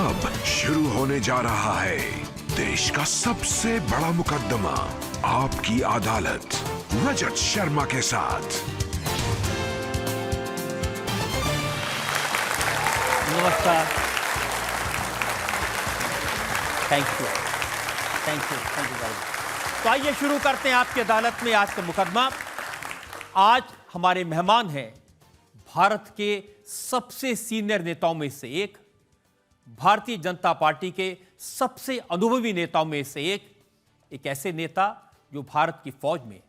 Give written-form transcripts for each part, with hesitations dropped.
अब शुरू होने जा रहा है देश का सबसे बड़ा मुकदमा, आपकी अदालत, रजत शर्मा के साथ। नमस्कार। Thank you very much. तो आइए शुरू करते हैं आपकी अदालत में आज का मुकदमा। आज हमारे मेहमान हैं भारत के सबसे सीनियर नेताओं में से एक, भारतीय जनता पार्टी के सबसे अनुभवी नेताओं में से एक ऐसे नेता जो भारत की फौज में,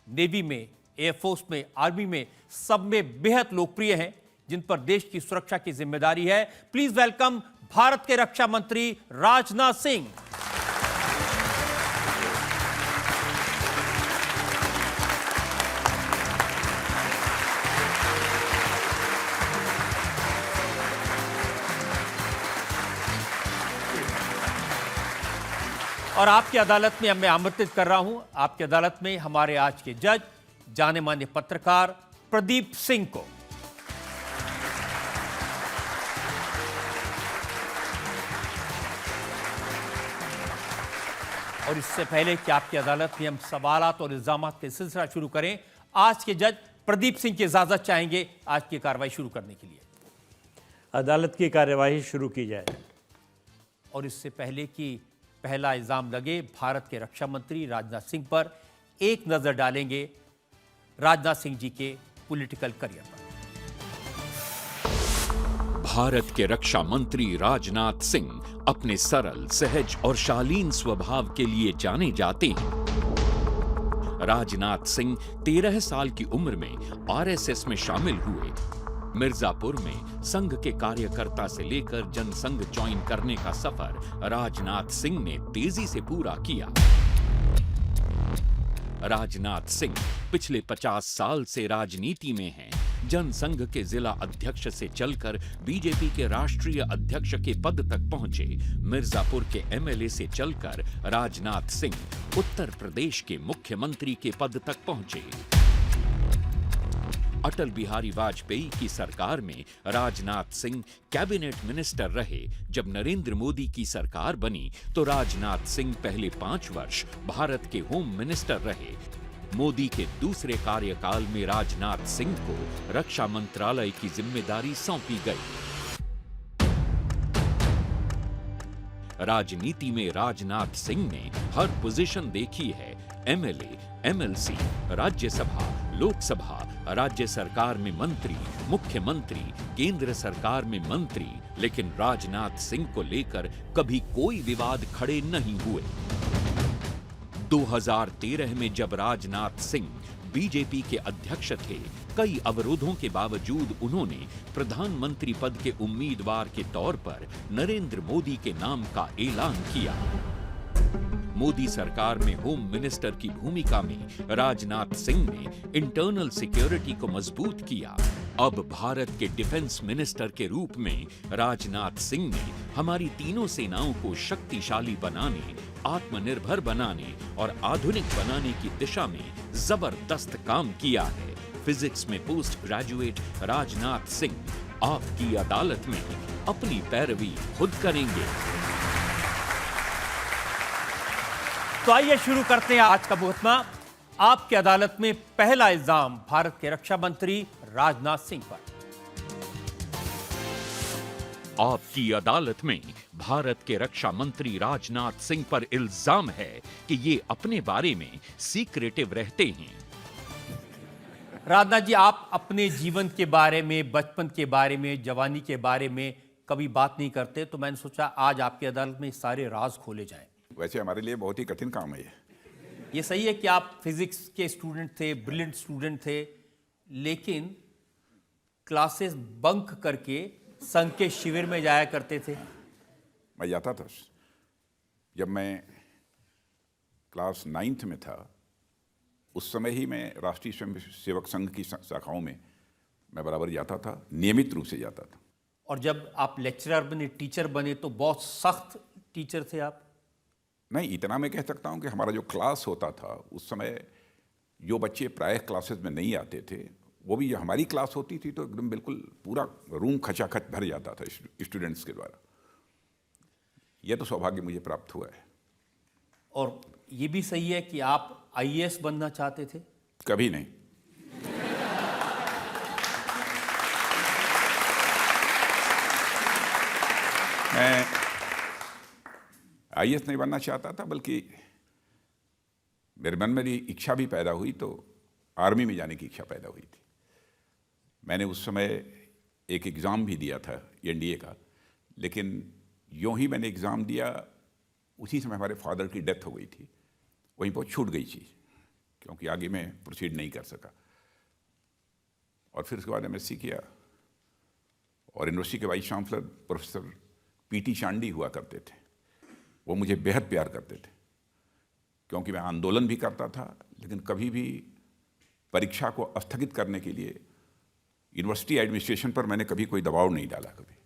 नेवी में, एयरफोर्स में, आर्मी में, सब में बेहद लोकप्रिय हैं, जिन पर देश की सुरक्षा की जिम्मेदारी है। प्लीज वेलकम भारत के रक्षा मंत्री राजनाथ सिंह। और आपकी अदालत में मैं आमंत्रित कर रहा हूं, आपकी अदालत में हमारे आज के जज, जाने माने पत्रकार प्रदीप सिंह को। और इससे पहले कि आपकी अदालत में हम सवालात और इल्जामात के सिलसिला शुरू करें, आज के जज प्रदीप सिंह की इजाजत चाहेंगे आज की कार्रवाई शुरू करने के लिए। अदालत की कार्यवाही शुरू की जाए। और इससे पहले कि पहला इल्जाम लगे भारत के रक्षा मंत्री राजनाथ सिंह पर, एक नजर डालेंगे राजनाथ सिंह जी के पॉलिटिकल करियर पर। भारत के रक्षा मंत्री राजनाथ सिंह अपने सरल, सहज और शालीन स्वभाव के लिए जाने जाते हैं। राजनाथ सिंह 13 साल की उम्र में आरएसएस में शामिल हुए। मिर्जापुर में संघ के कार्यकर्ता से लेकर जनसंघ ज्वाइन करने का सफर राजनाथ सिंह ने तेजी से पूरा किया। राजनाथ सिंह पिछले 50 साल से राजनीति में हैं। जनसंघ के जिला अध्यक्ष से चलकर बीजेपी के राष्ट्रीय अध्यक्ष के पद तक पहुंचे। मिर्जापुर के एमएलए से चलकर राजनाथ सिंह उत्तर प्रदेश के मुख्यमंत्री के पद तक पहुंचे। अटल बिहारी वाजपेयी की सरकार में राजनाथ सिंह कैबिनेट मिनिस्टर रहे। जब नरेंद्र मोदी की सरकार बनी तो राजनाथ सिंह पहले 5 वर्ष भारत के होम मिनिस्टर रहे। मोदी के दूसरे कार्यकाल में राजनाथ सिंह को रक्षा मंत्रालय की जिम्मेदारी सौंपी गई। राजनीति में राजनाथ सिंह ने हर पोजीशन देखी है। एमएलए, एमएलसी, राज्यसभा, लोकसभा, राज्य सरकार में मंत्री, मुख्यमंत्री, केंद्र सरकार में मंत्री, लेकिन राजनाथ सिंह को लेकर कभी कोई विवाद खड़े नहीं हुए। 2013 में जब राजनाथ सिंह बीजेपी के अध्यक्ष थे, कई अवरोधों के बावजूद उन्होंने प्रधानमंत्री पद के उम्मीदवार के तौर पर नरेंद्र मोदी के नाम का ऐलान किया। मोदी सरकार में होम मिनिस्टर की भूमिका में राजनाथ सिंह ने इंटरनल सिक्योरिटी को मजबूत किया। अब भारत के डिफेंस मिनिस्टर के रूप में राजनाथ सिंह ने हमारी तीनों सेनाओं को शक्तिशाली बनाने, आत्मनिर्भर बनाने और आधुनिक बनाने की दिशा में जबरदस्त काम किया है। फिजिक्स में पोस्ट ग्रेजुएट राजनाथ सिंह आपकी अदालत में अपनी पैरवी खुद करेंगे। तो आइए शुरू करते हैं आज का मुकदमा। आपकी अदालत में पहला इल्जाम भारत के रक्षा मंत्री राजनाथ सिंह पर। आपकी अदालत में भारत के रक्षा मंत्री राजनाथ सिंह पर इल्जाम है कि ये अपने बारे में सीक्रेटिव रहते हैं। राजनाथ जी, आप अपने जीवन के बारे में, बचपन के बारे में, जवानी के बारे में कभी बात नहीं करते, तो मैंने सोचा आज आपकी अदालत में सारे राज खोले जाएं। वैसे हमारे लिए बहुत ही कठिन काम है ये सही है कि आप फिजिक्स के स्टूडेंट थे, ब्रिलियंट स्टूडेंट थे, लेकिन क्लासेस बंक करके संघ के शिविर में जाया करते थे। मैं जाता था। जब मैं क्लास 9th में था, उस समय ही मैं राष्ट्रीय स्वयंसेवक संघ की शाखाओं में मैं बराबर जाता था, नियमित रूप से जाता था। और जब आप लेक्चरर बने, टीचर बने, तो बहुत सख्त टीचर थे आप? नहीं, इतना मैं कह सकता हूं कि हमारा जो क्लास होता था उस समय, जो बच्चे प्रायः क्लासेस में नहीं आते थे, वो भी हमारी क्लास होती थी तो एकदम बिल्कुल पूरा रूम खचाखच भर जाता था स्टूडेंट्स के द्वारा। यह तो सौभाग्य मुझे प्राप्त हुआ है। और ये भी सही है कि आप आईएएस बनना चाहते थे? कभी नहीं। मैं आईएएस नहीं बनना चाहता था, बल्कि मेरे मन में भी इच्छा भी पैदा हुई तो आर्मी में जाने की इच्छा पैदा हुई थी। मैंने उस समय एक एग्ज़ाम भी दिया था एनडीए का, लेकिन यूँ ही मैंने एग्ज़ाम दिया उसी समय हमारे फादर की डेथ हो गई थी, वहीं पर छूट गई चीज़, क्योंकि आगे मैं प्रोसीड नहीं कर सका। और फिर उसके बाद एमएससी किया, और यूनिवर्सिटी के vice chancellor professor P T Chandy हुआ करते थे। वो मुझे बेहद प्यार करते थे, क्योंकि मैं आंदोलन भी करता था, लेकिन कभी भी परीक्षा को स्थगित करने के लिए यूनिवर्सिटी एडमिनिस्ट्रेशन पर मैंने कभी कोई दबाव नहीं डाला कभी,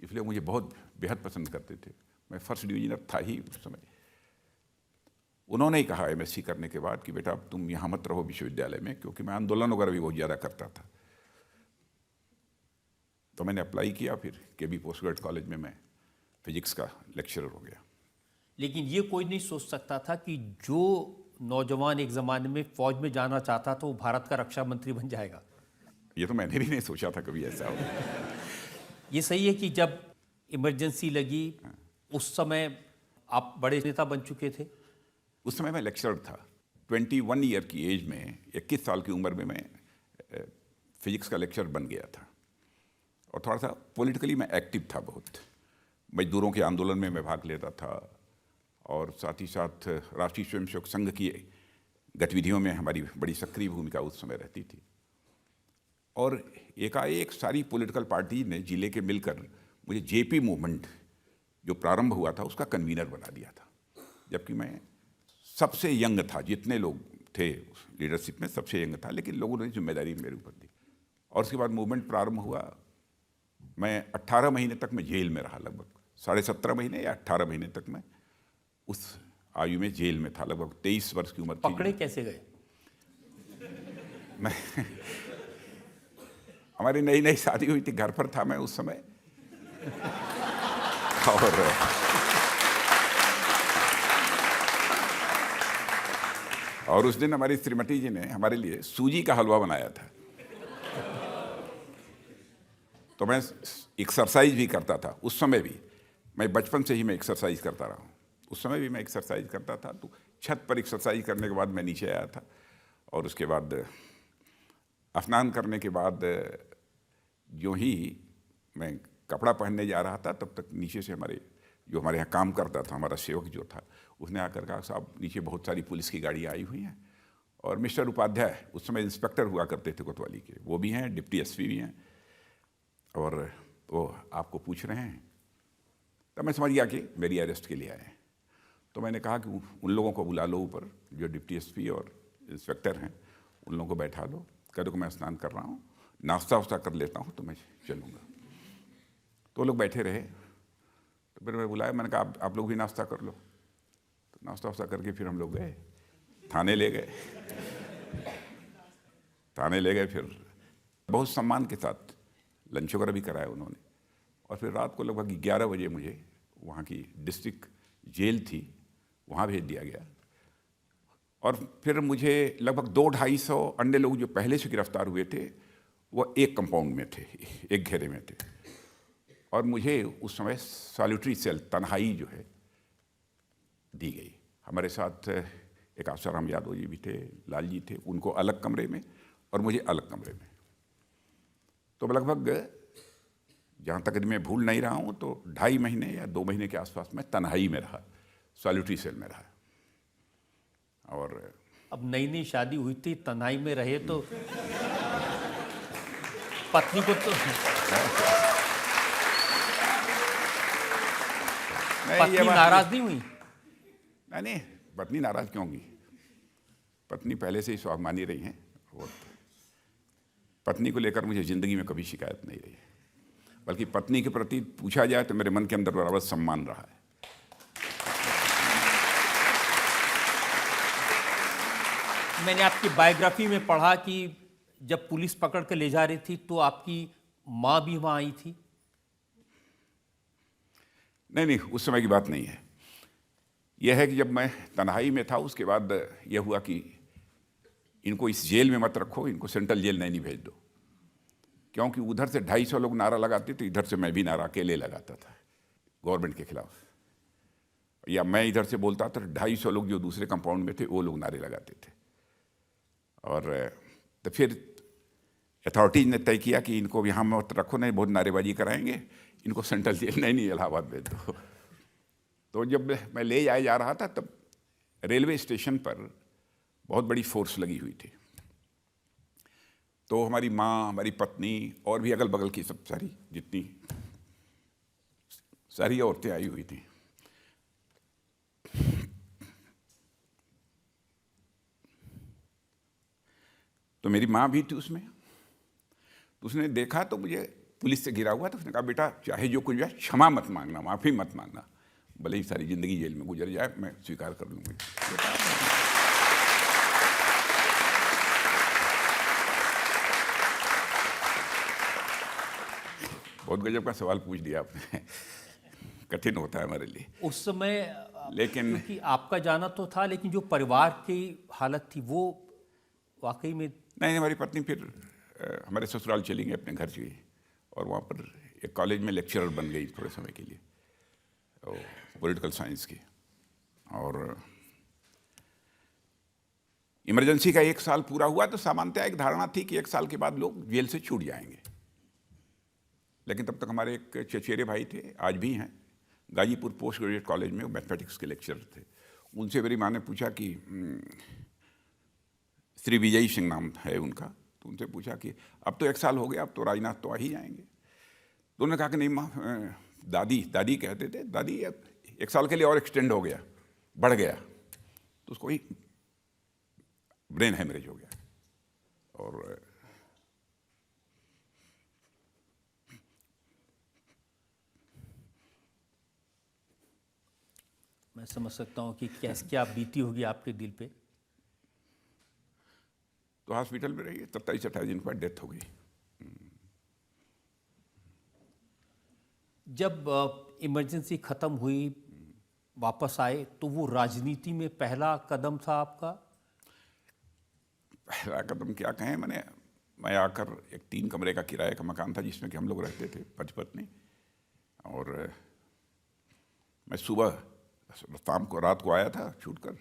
इसलिए मुझे बहुत बेहद पसंद करते थे। मैं फर्स्ट डिवीजनर था ही उस समय। उन्होंने ही कहा एमएससी करने के बाद कि बेटा अब तुम यहाँ मत रहो विश्वविद्यालय में, क्योंकि मैं आंदोलन वगैरह भी बहुत ज़्यादा करता था। तो मैंने अप्लाई किया, फिर केबी पोस्ट ग्रेजुएट कॉलेज में मैं फिजिक्स का लेक्चरर हो गया। लेकिन ये कोई नहीं सोच सकता था कि जो नौजवान एक ज़माने में फौज में जाना चाहता था वो भारत का रक्षा मंत्री बन जाएगा। ये तो मैंने भी नहीं सोचा था कभी ऐसा हो। ये सही है कि जब इमरजेंसी लगी उस समय आप बड़े नेता बन चुके थे? उस समय मैं लेक्चरर था। 21 ईयर की एज में, 21 साल की उम्र में मैं फिजिक्स का लेक्चरर बन गया था। और थोड़ा सा पॉलिटिकली मैं एक्टिव था बहुत। मजदूरों के आंदोलन में मैं भाग लेता था, और साथ ही साथ राष्ट्रीय स्वयंसेवक संघ की गतिविधियों में हमारी बड़ी सक्रिय भूमिका उस समय रहती थी। और एकाएक सारी पॉलिटिकल पार्टी ने जिले के मिलकर मुझे जेपी मूवमेंट जो प्रारंभ हुआ था उसका कन्वीनर बना दिया था, जबकि मैं सबसे यंग था। जितने लोग थे लीडरशिप में सबसे यंग था, लेकिन लोगों ने जिम्मेदारी मेरे ऊपर दी। और उसके बाद मूवमेंट प्रारंभ हुआ। मैं 18 महीने तक मैं जेल में रहा, लगभग 17.5 महीने या 18 महीने तक मैं उस आयु में जेल में था। लगभग 23 वर्ष की उम्र थी। पकड़े कैसे गए? मैं हमारी नई नई शादी हुई थी, घर पर था मैं उस समय। और उस दिन हमारी श्रीमती जी ने हमारे लिए सूजी का हलवा बनाया था। तो मैं एक्सरसाइज भी करता था उस समय भी। मैं बचपन से ही मैं एक्सरसाइज करता रहा हूँ। उस समय भी मैं एक्सरसाइज करता था। तो छत पर एक्सरसाइज करने के बाद मैं नीचे आया था, और उसके बाद स्नान करने के बाद यूँ ही मैं कपड़ा पहनने जा रहा था, तब तक नीचे से हमारे यहाँ काम करता था, हमारा सेवक जो था, उसने आकर कहा साहब नीचे बहुत सारी पुलिस की गाड़ियाँ आई हुई हैं, और मिस्टर उपाध्याय उस समय इंस्पेक्टर हुआ करते थे कोतवाली के, वो भी हैं, डिप्टी एसपी भी हैं, और वो आपको पूछ रहे हैं। तब मैं समझ गया कि मेरी अरेस्ट के लिए आए हैं। तो मैंने कहा कि उन लोगों को बुला लो ऊपर, जो डिप्टी एसपी और इंस्पेक्टर हैं, उन लोगों को बैठा लो, कह दो कि मैं स्नान कर रहा हूँ, नाश्ता वास्ता कर लेता हूँ तो मैं चलूँगा। तो लोग बैठे रहे। तो फिर मैं बुलाया, मैंने कहा आप लोग भी नाश्ता कर लो। तो नाश्ता वास्ता करके फिर हम लोग गए, थाने ले गए। थाने ले गए, फिर बहुत सम्मान के साथ लंच वगैरह भी कराया उन्होंने। और फिर रात को लगभग 11 बजे मुझे वहाँ की डिस्ट्रिक्ट जेल थी, वहाँ भेज दिया गया। और फिर मुझे लगभग 200-250 अन्य लोग जो पहले से गिरफ्तार हुए थे वो एक कंपाउंड में थे, एक घेरे में थे। और मुझे उस समय सॉलिटरी सेल, तन्हाई जो है, दी गई। हमारे साथ एक आसाराम यादव जी भी थे, लाल जी थे, उनको अलग कमरे में और मुझे अलग कमरे में। तो लगभग जहाँ तक मैं भूल नहीं रहा हूँ तो 2.5 महीने या 2 महीने के आसपास मैं तन्हाई में रहा, सॉलिटरी सेल में रहा। और अब नई नई शादी हुई थी, तन्हाई में रहे तो पत्नी को तो पत्नी नाराज नहीं हुई? नहीं, पत्नी नाराज क्यों होगी? पत्नी पहले से ही स्वाभिमानी रही हैं, और पत्नी को लेकर मुझे जिंदगी में कभी शिकायत नहीं रही है। बल्कि पत्नी के प्रति पूछा जाए तो मेरे मन के अंदर बराबर सम्मान रहा है। मैंने आपकी बायोग्राफी में पढ़ा कि जब पुलिस पकड़ के ले जा रही थी तो आपकी माँ भी वहाँ आई थी? नहीं, उस समय की बात नहीं है। यह है कि जब मैं तन्हाई में था, उसके बाद यह हुआ कि इनको इस जेल में मत रखो, इनको सेंट्रल जेल नहीं भेज दो, क्योंकि उधर से 250 लोग नारा लगाते थे, इधर से मैं भी नारा अकेले लगाता था गवर्नमेंट के खिलाफ, या मैं इधर से बोलता था, 250 लोग जो दूसरे कंपाउंड में थे वो लोग नारे लगाते थे। और तो फिर अथॉरिटीज ने तय किया कि इनको यहाँ मत रखो, नहीं बहुत नारेबाजी कराएंगे, इनको सेंट्रल जेल नहीं इलाहाबाद भेज दो। तो जब मैं ले जाया जा रहा था, तब रेलवे स्टेशन पर बहुत बड़ी फोर्स लगी हुई थी। तो हमारी माँ, हमारी पत्नी और भी अगल बगल की सब सारी औरतें आई हुई थी। तो मेरी माँ भी थी उसमें। तो उसने देखा तो मुझे पुलिस से घिरा हुआ, तो उसने कहा, बेटा चाहे जो कुछ जाए क्षमा मत मांगना, माफ़ी मत मांगना, भले ही सारी ज़िंदगी जेल में गुजर जाए, मैं स्वीकार कर लूँगी। बहुत गजब का सवाल पूछ दिया आपने। कठिन होता है हमारे लिए उस समय, लेकिन क्योंकि आपका जाना तो था, लेकिन जो परिवार की हालत थी वो वाकई में। नहीं, हमारी पत्नी फिर हमारे ससुराल चली गई, अपने घर गई, और वहाँ पर एक कॉलेज में लेक्चरर बन गई थोड़े समय के लिए, पॉलिटिकल साइंस की। और इमरजेंसी का 1 साल पूरा हुआ तो सामान्यतः एक धारणा थी कि 1 साल के बाद लोग जेल से छूट जाएंगे। लेकिन तब तक हमारे एक चचेरे भाई थे, आज भी हैं, गाजीपुर पोस्ट ग्रेजुएट कॉलेज में, वो मैथमेटिक्स के लेक्चरर थे। उनसे मेरी माँ ने पूछा कि श्री विजय सिंह नाम है उनका, तो उनसे पूछा कि अब तो 1 साल हो गया, अब तो राजनाथ तो आ ही जाएंगे। तो उन्होंने कहा कि नहीं माँ, दादी कहते थे, दादी 1 साल के लिए और एक्सटेंड हो गया, बढ़ गया, तो उसको ही ब्रेन हेमरेज हो गया। और मैं समझ सकता हूँ कि क्या बीती होगी आपके दिल पे। तो हॉस्पिटल में रही, 27-28 दिन के बाद डेथ हो गई। जब इमरजेंसी ख़त्म हुई, वापस आए, तो वो राजनीति में पहला कदम था आपका? पहला कदम क्या कहें, मैं आकर एक 3 कमरे का किराए का मकान था जिसमें कि हम लोग रहते थे, पति पत्नी। और मैं सुबह, शाम को, रात को आया था छूट कर,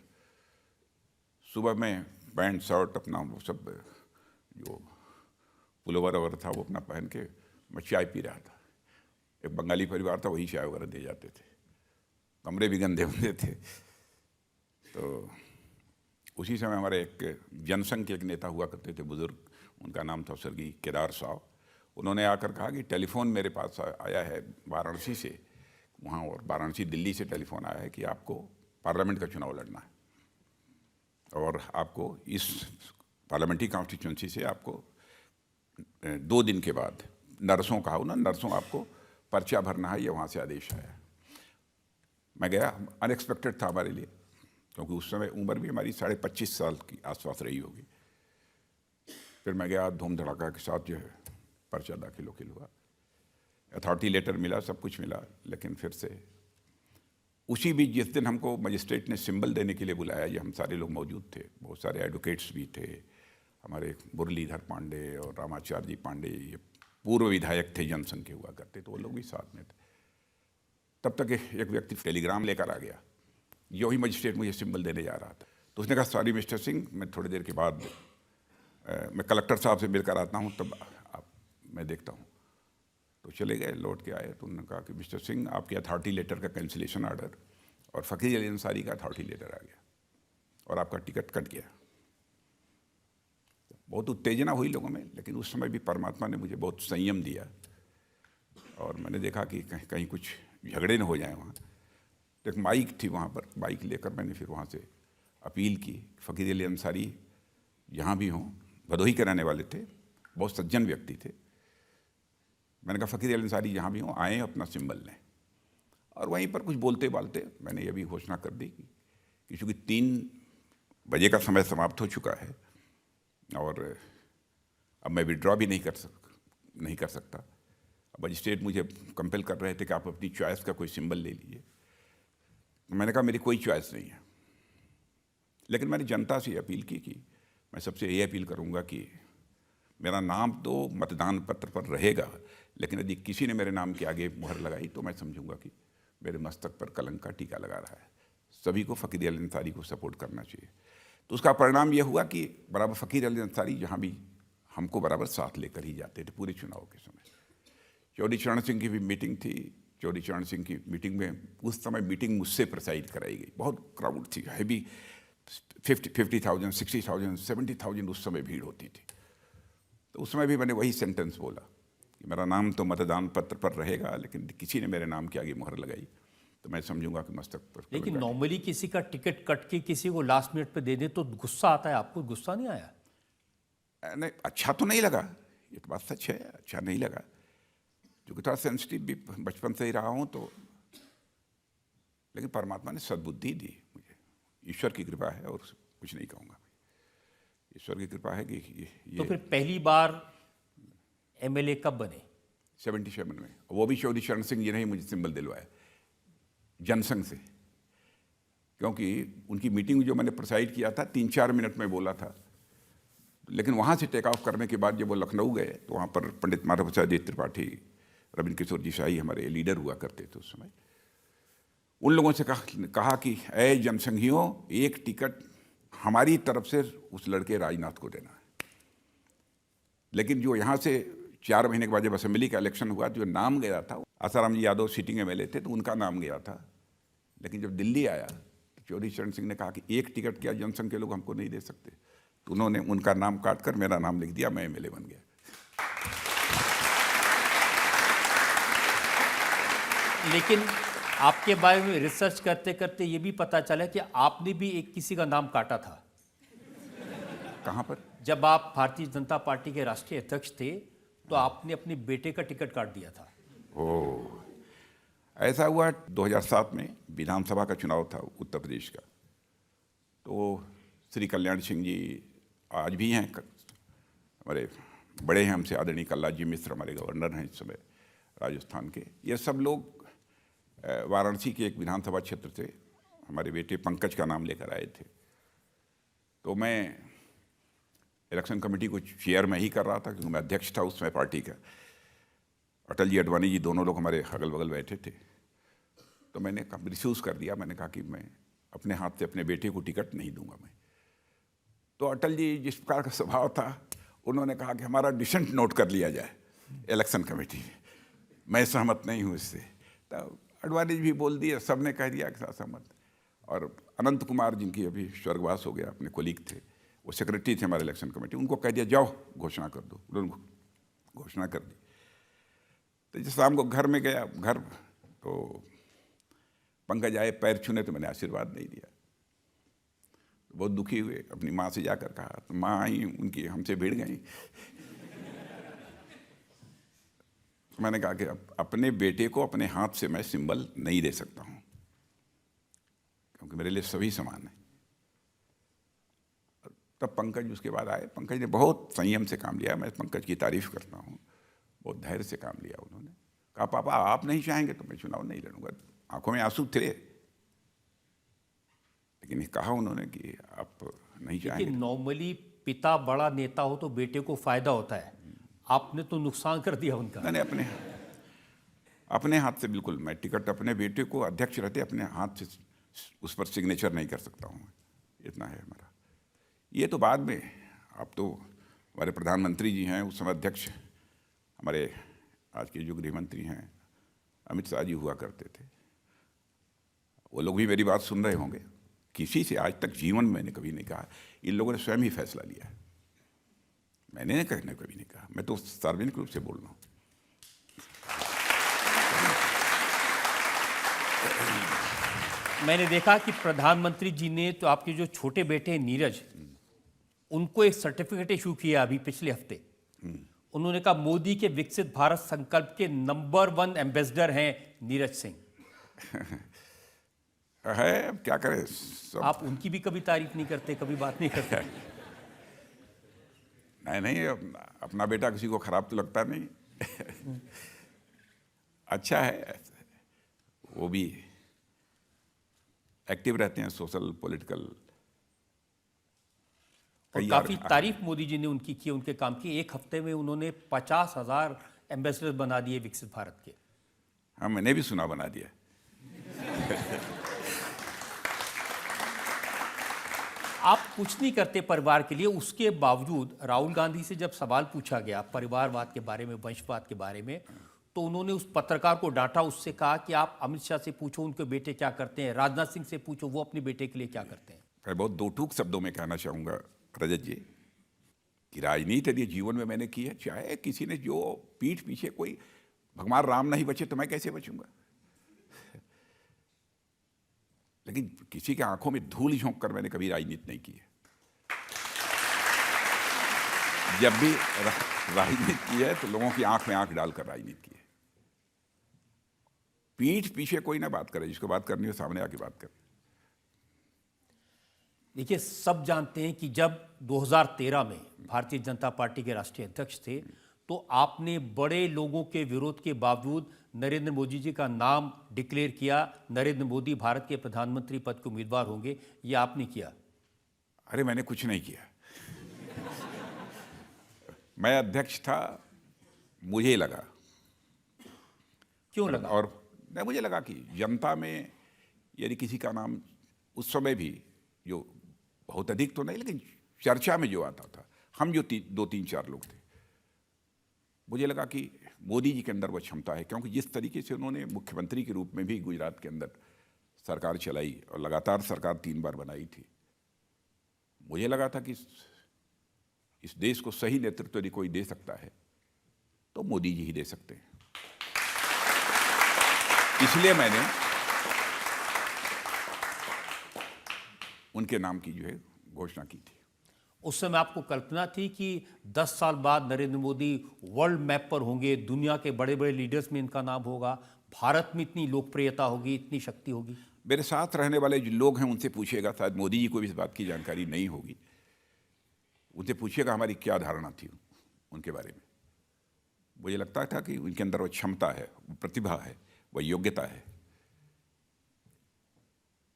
सुबह में पैंट शर्ट अपना वो सब जो पुलोवर वगैरह था वो अपना पहन के मैं चाय पी रहा था। एक बंगाली परिवार था, वही चाय वगैरह दे जाते थे, कमरे भी गंदे होते थे। तो उसी समय हमारे एक जनसंघ के एक नेता हुआ करते थे, बुजुर्ग, उनका नाम था स्वर्गीय केदार साहब। उन्होंने आकर कहा कि टेलीफोन मेरे पास आया है वाराणसी से, वहाँ, और वाराणसी दिल्ली से टेलीफोन आया है कि आपको पार्लियामेंट का चुनाव लड़ना है, और आपको इस पार्लियामेंट्री कॉन्स्टिट्यूंसी से आपको 2 दिन के बाद, नर्सों कहा ना, नर्सों आपको पर्चा भरना है, ये वहाँ से आदेश आया। मैं गया, अनएक्सपेक्टेड था हमारे लिए, क्योंकि उस समय उम्र भी हमारी 25.5 साल की आसपास रही होगी। फिर मैं गया, धूम धड़ाका के साथ जो है पर्चा दाखिल हुआ, अथॉरिटी लेटर मिला, सब कुछ मिला। लेकिन फिर से उसी बीच जिस दिन हमको मजिस्ट्रेट ने सिंबल देने के लिए बुलाया, ये हम सारे लोग मौजूद थे, बहुत सारे एडवोकेट्स भी थे, हमारे मुरलीधर पांडे और रामाचार्य जी पांडे, ये पूर्व विधायक थे, जनसंघ के हुआ करते, तो वो लोग भी साथ में थे। तब तक एक व्यक्ति टेलीग्राम लेकर आ गया, जो ही मजिस्ट्रेट मुझे सिंबल देने जा रहा था। तो उसने कहा, सॉरी मिस्टर सिंह, मैं थोड़ी देर के बाद मैं कलेक्टर साहब से मिलकर आता हूँ, तब मैं देखता हूँ। तो चले गए, लौट के आए, तो उन्होंने कहा कि मिस्टर सिंह, आपके अथॉरिटी लेटर का कैंसिलेशन ऑर्डर और फ़कीर अली अंसारी का अथॉरिटी लेटर आ गया, और आपका टिकट कट गया। बहुत उत्तेजना हुई लोगों में, लेकिन उस समय भी परमात्मा ने मुझे बहुत संयम दिया, और मैंने देखा कि कहीं कुछ झगड़े न हो जाए वहाँ। तो एक माइक थी वहाँ पर, माइक लेकर मैंने फिर वहाँ से अपील की, फ़कीर अली अंसारी यहाँ भी हों, भदोही के रहने वाले थे, बहुत सज्जन व्यक्ति थे। मैंने कहा, फ़कीर अली अंसारी यहाँ भी हों, आएँ, अपना सिंबल लें। और वहीं पर कुछ बोलते बालते मैंने ये भी घोषणा कर दी कि चूँकि 3 बजे का समय समाप्त हो चुका है, और अब मैं विड्रॉ भी नहीं कर सकता, मजिस्ट्रेट मुझे कंपेल कर रहे थे कि आप अपनी चॉइस का कोई सिंबल ले लीजिए। मैंने कहा मेरी कोई चॉइस नहीं है, लेकिन मैंने जनता से अपील की कि मैं सबसे ये अपील करूंगा कि मेरा नाम तो मतदान पत्र पर रहेगा, लेकिन यदि किसी ने मेरे नाम के आगे मुहर लगाई तो मैं समझूंगा कि मेरे मस्तक पर कलंक का टीका लगा रहा है। सभी को फ़कीर अली अंसारी को सपोर्ट करना चाहिए। तो उसका परिणाम ये हुआ कि बराबर फ़कीर अली अंसारी जहाँ भी हमको बराबर साथ लेकर ही जाते थे पूरे चुनाव के समय। चौधरी चरण सिंह की भी मीटिंग थी। चौधरी चरण सिंह की मीटिंग में उस समय मीटिंग मुझसे प्रेसाइड कराई गई। बहुत क्राउड थी, हैवी 50,000, 60,000, 70,000 उस समय भीड़ होती थी। तो उस समय भी मैंने वही सेंटेंस बोला कि मेरा नाम तो मतदान पत्र पर रहेगा, लेकिन किसी ने मेरे नाम के आगे मुहर लगाई तो मैं समझूंगा कि मस्तक पर। लेकिन नॉर्मली किसी का टिकट कट के किसी को लास्ट मिनट पे दे दे तो गुस्सा आता है, आपको गुस्सा नहीं आया? नहीं, अच्छा तो नहीं लगा, ये तो बात सच है, अच्छा नहीं लगा। जो कि थोड़ा सेंसिटिव भी बचपन से ही रहा हूँ तो, लेकिन परमात्मा ने सद्बुद्धि दी मुझे, ईश्वर की कृपा है और कुछ नहीं कहूँगा। ईश्वर की कृपा है कि ये तो फिर पहली बार एमएलए कब बने? 77 में, वो भी चौधरी चरण सिंह जी ने ही मुझे सिंबल दिलवाया जनसंघ से, क्योंकि उनकी मीटिंग जो मैंने प्रेसाइड किया था 3-4 मिनट में बोला था, लेकिन वहाँ से टेक ऑफ करने के बाद जब वो लखनऊ गए तो वहाँ पर पंडित माधव प्रसाद त्रिपाठी, रविंद्र किशोर जी शाही हमारे लीडर हुआ करते थे उस समय, उन लोगों से कहा कि ऐ जनसंघियों, एक टिकट हमारी तरफ से उस लड़के राजनाथ को देना है। लेकिन जो यहाँ से 4 महीने के बाद जब असेंबली का इलेक्शन हुआ, जो नाम गया था आसाराम जी यादव सिटिंग एमएलए थे तो उनका नाम गया था, लेकिन जब दिल्ली आया तो चौधरी चरण सिंह ने कहा कि एक टिकट क्या जनसंघ के लोग हमको नहीं दे सकते, तो उन्होंने उनका नाम काट कर मेरा नाम लिख दिया, मैं एमएलए बन गया। लेकिन आपके बारे में रिसर्च करते करते ये भी पता चला कि आपने भी एक किसी का नाम काटा था। कहाँ पर? जब आप भारतीय जनता पार्टी के राष्ट्रीय अध्यक्ष थे तो आपने अपने बेटे का टिकट काट दिया था। ओह, ऐसा हुआ 2007 में विधानसभा का चुनाव था उत्तर प्रदेश का, तो श्री कल्याण सिंह जी आज भी हैं, हमारे बड़े हैं हमसे, आदरणीय कल्लाजी मिश्र हमारे गवर्नर हैं इस समय राजस्थान के। ये सब लोग वाराणसी के एक विधानसभा क्षेत्र से हमारे बेटे पंकज का नाम लेकर आए थे। तो मैं इलेक्शन कमेटी को चेयर में ही कर रहा था क्योंकि मैं अध्यक्ष था उस समय पार्टी का। अटल जी, अडवाणी जी दोनों लोग हमारे अगल बगल बैठे थे। तो मैंने रिफ्यूज़ कर दिया, मैंने कहा कि मैं अपने हाथ से अपने बेटे को टिकट नहीं दूंगा मैं। तो अटल जी जिस प्रकार का स्वभाव था, उन्होंने कहा कि हमारा डिसेंट नोट कर लिया जाए इलेक्शन कमेटी में। मैं सहमत नहीं हूँ इससे। तो अडवाणी जी भी बोल दिए, सब ने कह दिया कि सहमत। और अनंत कुमार जिनकी अभी स्वर्गवास हो गया, अपने कोलीग थे, वो सेक्रेटरी थे हमारे इलेक्शन कमेटी, उनको कह दिया जाओ घोषणा कर दो। उन्होंने घोषणा कर दी। तो जब शाम को घर में गया, घर तो पंकज आए, पैर छूने, तो मैंने आशीर्वाद नहीं दिया। बहुत दुखी हुए, अपनी माँ से जाकर कहा, तो माँ आई, उनकी हमसे भिड़ गई। मैंने कहा कि अपने बेटे को अपने हाथ से मैं सिंबल नहीं दे सकता हूँ, क्योंकि मेरे लिए सभी समान हैं। तब पंकज उसके बाद आए। पंकज ने बहुत संयम से काम लिया, मैं पंकज की तारीफ करता हूँ। बहुत धैर्य से काम लिया उन्होंने। कहा पापा आप नहीं चाहेंगे तो मैं चुनाव नहीं लड़ूंगा। आंखों में आंसू थे, लेकिन कहा उन्होंने कि आप नहीं चाहेंगे। नॉर्मली पिता बड़ा नेता हो तो बेटे को फायदा होता है, आपने तो नुकसान कर दिया उनका। मैंने अपने हाथ से बिल्कुल, मैं टिकट अपने बेटे को अध्यक्ष रहते अपने हाथ से उस पर सिग्नेचर नहीं कर सकता हूँ, इतना है हमारा। ये तो बाद में, आप तो हमारे प्रधानमंत्री जी हैं, उस समय अध्यक्ष हमारे आज के जो गृह मंत्री हैं अमित शाह जी हुआ करते थे। वो लोग भी मेरी बात सुन रहे होंगे। किसी से आज तक जीवन में मैंने कभी नहीं कहा, इन लोगों ने स्वयं ही फैसला लिया है, मैंने कहने कभी नहीं कहा। मैं तो सार्वजनिक रूप से बोल रहा हूँ। मैंने देखा कि प्रधानमंत्री जी ने तो आपके जो छोटे बेटे हैं नीरज, उनको एक सर्टिफिकेट इशू किया अभी पिछले हफ्ते। उन्होंने कहा मोदी के विकसित भारत संकल्प के नंबर 1 एम्बेसडर हैं नीरज सिंह। है, अब क्या करें सब। आप उनकी भी कभी तारीफ नहीं करते, कभी बात नहीं करते? नहीं, अपना बेटा किसी को खराब तो लगता नहीं। अच्छा है, वो भी एक्टिव रहते हैं सोशल पॉलिटिकल। और काफी तारीफ मोदी जी ने उनकी की, उनके काम की। एक हफ्ते में उन्होंने 50,000 एम्बेसडर बना दिए विकसित भारत के। हाँ, मैंने भी सुना बना दिया। आप कुछ नहीं करते परिवार के लिए, उसके बावजूद राहुल गांधी से जब सवाल पूछा गया परिवारवाद के बारे में, वंशवाद के बारे में, तो उन्होंने उस पत्रकार को डांटा, उससे कहा कि आप अमित शाह से पूछो उनके बेटे क्या करते हैं, राजनाथ सिंह से पूछो वो अपने बेटे के लिए क्या करते हैं। मैं बहुत दो टूक शब्दों में कहना चाहूँगा रजत जी कि राजनीति यदि जीवन में मैंने की है, चाहे किसी ने जो पीठ पीछे कोई भगवान राम नहीं बचे तो मैं कैसे बचूंगा, लेकिन किसी के आंखों में धूल झोंक कर मैंने कभी राजनीति नहीं की है। जब भी राजनीति की है तो लोगों की आंख में आंख डालकर राजनीति की है। पीठ पीछे कोई ना बात करे, जिसको बात करनी हो सामने आके बात करे। देखिए, सब जानते हैं कि जब 2013 में भारतीय जनता पार्टी के राष्ट्रीय अध्यक्ष थे तो आपने बड़े लोगों के विरोध के बावजूद नरेंद्र मोदी जी का नाम डिक्लेयर किया, नरेंद्र मोदी भारत के प्रधानमंत्री पद के उम्मीदवार होंगे। ये आपने किया? अरे मैंने कुछ नहीं किया। मैं अध्यक्ष था, मुझे लगा। क्यों लगा? और नहीं, मुझे लगा कि जनता में यदि किसी का नाम उस समय भी, जो बहुत अधिक तो नहीं लेकिन चर्चा में जो आता था, हम जो 2-3-4 लोग थे, मुझे लगा कि मोदी जी के अंदर वह क्षमता है, क्योंकि जिस तरीके से उन्होंने मुख्यमंत्री के रूप में भी गुजरात के अंदर सरकार चलाई और लगातार सरकार 3 बार बनाई थी, मुझे लगा था कि इस देश को सही नेतृत्व यदि कोई दे सकता है तो मोदी जी ही दे सकते हैं। इसलिए मैंने उनके नाम की जो है घोषणा की थी। उस समय आपको कल्पना थी कि 10 साल बाद नरेंद्र मोदी वर्ल्ड मैप पर होंगे, दुनिया के बड़े बड़े लीडर्स में इनका नाम होगा, भारत में इतनी लोकप्रियता होगी, इतनी शक्ति होगी? मेरे साथ रहने वाले जो लोग हैं उनसे पूछिएगा, शायद मोदी जी को भी इस बात की जानकारी नहीं होगी, उनसे पूछिएगा हमारी क्या धारणा थी उनके बारे में। मुझे लगता था कि उनके अंदर वो क्षमता है, वो प्रतिभा है, वो योग्यता है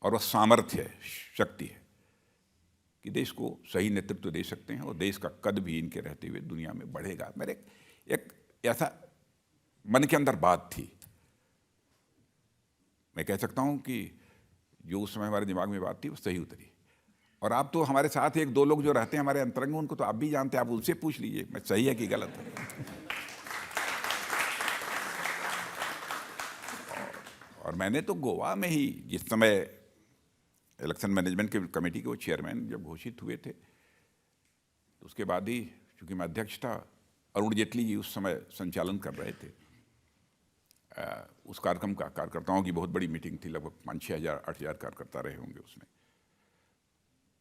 और वह सामर्थ्य है, शक्ति है कि देश को सही नेतृत्व दे सकते हैं और देश का कद भी इनके रहते हुए दुनिया में बढ़ेगा। मेरे एक ऐसा मन के अंदर बात थी, मैं कह सकता हूं कि जो उस समय हमारे दिमाग में बात थी वो सही उतरी। और आप तो हमारे साथ 1-2 लोग जो रहते हैं हमारे अंतरंग, उनको तो आप भी जानते हैं, आप उनसे पूछ लीजिए मैं सही है कि गलत है। और मैंने तो गोवा में ही, जिस समय इलेक्शन मैनेजमेंट के कमेटी के वो चेयरमैन जब घोषित हुए थे, तो उसके बाद ही, चूंकि मैं अध्यक्ष था, अरुण जेटली जी उस समय संचालन कर रहे थे। उस कार्यक्रम का कार्यकर्ताओं की बहुत बड़ी मीटिंग थी, लगभग 5-6 हज़ार 8 हज़ार कार्यकर्ता रहे होंगे उसमें।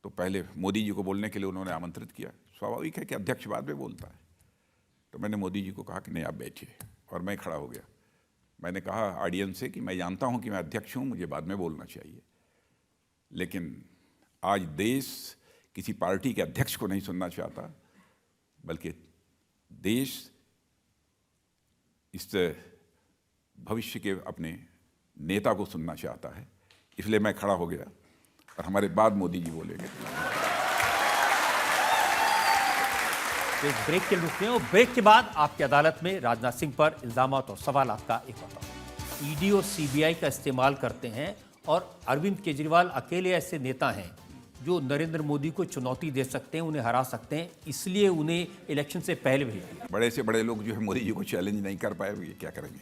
तो पहले मोदी जी को बोलने के लिए उन्होंने आमंत्रित किया। स्वाभाविक है कि अध्यक्ष बाद में बोलता है, तो मैंने मोदी जी को कहा कि नहीं आप बैठिए, और मैं खड़ा हो गया। मैंने कहा ऑडियंस से कि मैं जानता हूं कि मैं अध्यक्ष हूं, मुझे बाद में बोलना चाहिए, लेकिन आज देश किसी पार्टी के अध्यक्ष को नहीं सुनना चाहता, बल्कि देश इस भविष्य के अपने नेता को सुनना चाहता है। इसलिए मैं खड़ा हो गया और हमारे बाद मोदी जी बोलेंगे। एक ब्रेक के रुकते हैं और ब्रेक के बाद आपकी अदालत में राजनाथ सिंह पर इल्जामात और सवालात का एक बताओ। ईडी और सीबीआई का इस्तेमाल करते हैं और अरविंद केजरीवाल अकेले ऐसे नेता हैं जो नरेंद्र मोदी को चुनौती दे सकते हैं, उन्हें हरा सकते हैं, इसलिए उन्हें इलेक्शन से पहले भेज दिया। बड़े से बड़े लोग जो है मोदी जी को चैलेंज नहीं कर पाए, ये क्या करेंगे?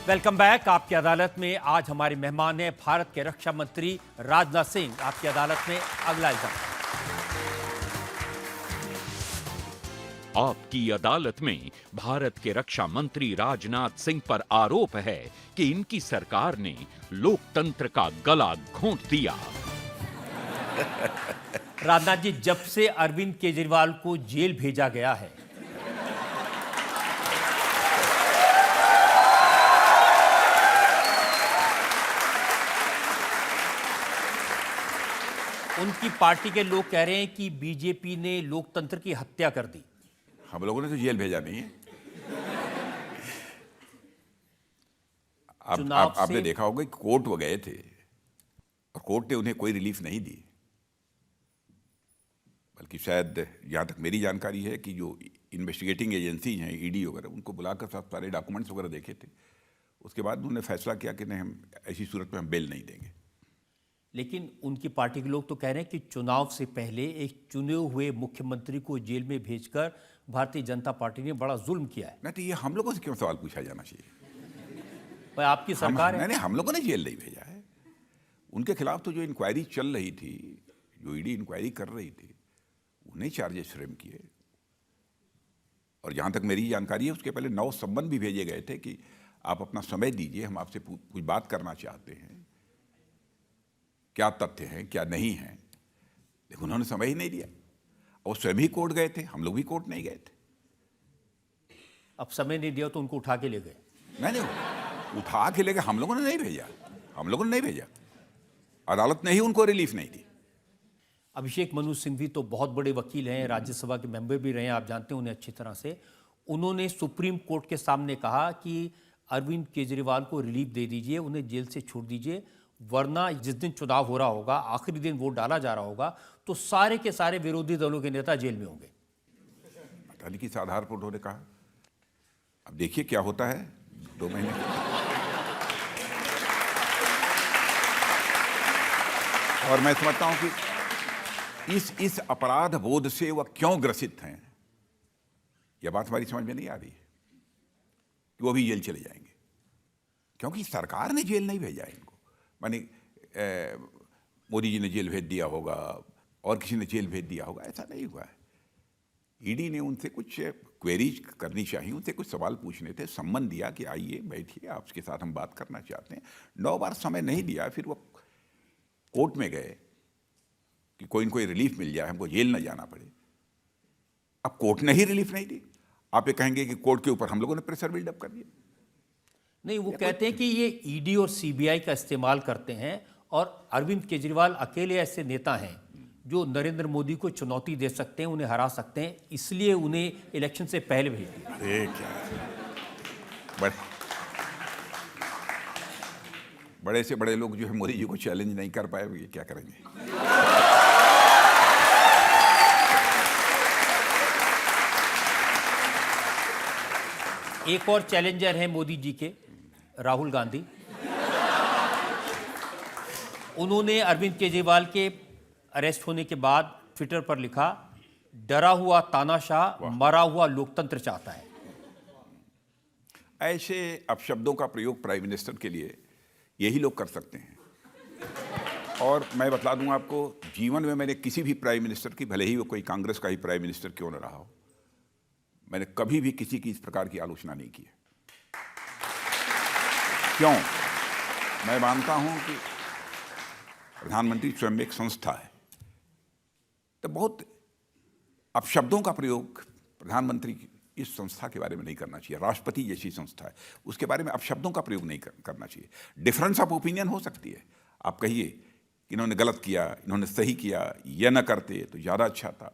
Welcome back. आपकी अदालत में आज हमारे मेहमान हैं भारत के रक्षा मंत्री राजनाथ सिंह। आपकी अदालत में अगला इल्जाम। आपकी अदालत में भारत के रक्षा मंत्री राजनाथ सिंह पर आरोप है कि इनकी सरकार ने लोकतंत्र का गला घोंट दिया। राजनाथ जी, जब से अरविंद केजरीवाल को जेल भेजा गया है, उनकी पार्टी के लोग कह रहे हैं कि बीजेपी ने लोकतंत्र की हत्या कर दी। हम लोगों ने तो जेल भेजा नहीं है। आपने देखा होगा कि कोर्ट वो गए थे और कोर्ट ने उन्हें कोई रिलीफ नहीं दी, बल्कि शायद जहां तक मेरी जानकारी है कि जो इन्वेस्टिगेटिंग एजेंसी हैं, ईडी वगैरह, उनको बुलाकर सब सारे डॉक्यूमेंट्स वगैरह देखे थे। उसके बाद उन्होंने फैसला किया कि नहीं, हम ऐसी सूरत में हम बेल नहीं देंगे। लेकिन उनकी पार्टी के लोग तो कह रहे हैं कि चुनाव से पहले एक चुने हुए मुख्यमंत्री को जेल में भेजकर भारतीय जनता पार्टी ने बड़ा जुल्म किया है। नहीं तो ये हम लोगों से क्यों सवाल पूछा जाना चाहिए? भाई आपकी सरकार है। नहीं, हम लोगों ने जेल नहीं भेजा है। उनके खिलाफ तो जो इंक्वायरी चल रही थी, जो ईडी इंक्वायरी कर रही थी, उन्हें चार्जेस फ्रेम किए। और जहां तक मेरी जानकारी है, उसके पहले 9 सम्मन भी भेजे गए थे कि आप अपना समय दीजिए, हम आपसे कुछ बात करना चाहते हैं, क्या तथ्य हैं क्या नहीं है। लेकिन उन्होंने समय ही नहीं दिया और स्वयं ही कोर्ट गए थे, हम लोग भी कोर्ट नहीं गए थे। अब समय नहीं दिया तो उनको उठा के ले गए। नहीं, उठा के ले गए, हम लोगों ने नहीं भेजा, हम लोगों ने नहीं भेजा, अदालत ने ही उनको रिलीफ नहीं दी। अभिषेक मनु सिंघवी तो बहुत बड़े वकील हैं, राज्यसभा के मेंबर भी रहे हैं, आप जानते हैं उन्हें अच्छी तरह से। उन्होंने सुप्रीम कोर्ट के सामने कहा कि अरविंद केजरीवाल को रिलीफ दे दीजिए, उन्हें जेल से छोड़ दीजिए, वरना जिस दिन चुनाव हो रहा होगा, आखिरी दिन वोट डाला जा रहा होगा, तो सारे के सारे विरोधी दलों के नेता जेल में होंगे। पता नहीं किस आधार पर उन्होंने कहा। अब देखिए क्या होता है 2 महीने। और मैं समझता हूं कि इस अपराध बोध से वह क्यों ग्रसित हैं, यह बात हमारी समझ में नहीं आ रही है कि वो भी जेल चले जाएंगे, क्योंकि सरकार ने जेल नहीं भेजा इनको। माने मोदी जी ने जेल भेज दिया होगा और किसी ने जेल भेज दिया होगा, ऐसा नहीं हुआ है। ईडी ने उनसे कुछ क्वेरीज करनी चाहिए, उनसे कुछ सवाल पूछने थे, सम्मन दिया कि आइए बैठिए, आपके साथ हम बात करना चाहते हैं। 9 बार समय नहीं दिया, फिर वो कोर्ट में गए कि कोई न कोई रिलीफ मिल जाए, हमको जेल न जाना पड़े। अब कोर्ट ने ही रिलीफ नहीं दी, आप ये कहेंगे कि कोर्ट के ऊपर हम लोगों ने प्रेशर बिल्डअप कर दिया। नहीं, वो कहते हैं कि ये ईडी और सीबीआई का इस्तेमाल करते हैं और अरविंद केजरीवाल अकेले ऐसे नेता हैं जो नरेंद्र मोदी को चुनौती दे सकते हैं, उन्हें हरा सकते हैं, इसलिए उन्हें इलेक्शन से पहले भेज दिया। अरे क्या बड़े से बड़े लोग जो है मोदी जी को चैलेंज नहीं कर पाए, ये क्या करेंगे? एक और चैलेंजर हैं मोदी जी के, राहुल गांधी। उन्होंने अरविंद केजरीवाल के अरेस्ट होने के बाद ट्विटर पर लिखा, डरा हुआ तानाशाह मरा हुआ लोकतंत्र चाहता है। ऐसे अपशब्दों का प्रयोग प्राइम मिनिस्टर के लिए यही लोग कर सकते हैं। और मैं बतला दूं आपको, जीवन में मैंने किसी भी प्राइम मिनिस्टर की, भले ही वो कोई कांग्रेस का ही प्राइम मिनिस्टर क्यों न रहा हो, मैंने कभी भी किसी की इस प्रकार की आलोचना नहीं की है। क्यों? मैं मानता हूं कि प्रधानमंत्री स्वयं एक संस्था है, तो बहुत अपशब्दों का प्रयोग प्रधानमंत्री की इस संस्था के बारे में नहीं करना चाहिए। राष्ट्रपति जैसी संस्था है, उसके बारे में अपशब्दों का प्रयोग नहीं करना चाहिए। डिफरेंस ऑफ ओपिनियन हो सकती है, आप कहिए कि इन्होंने गलत किया, इन्होंने सही किया, यह न करते तो ज़्यादा अच्छा था,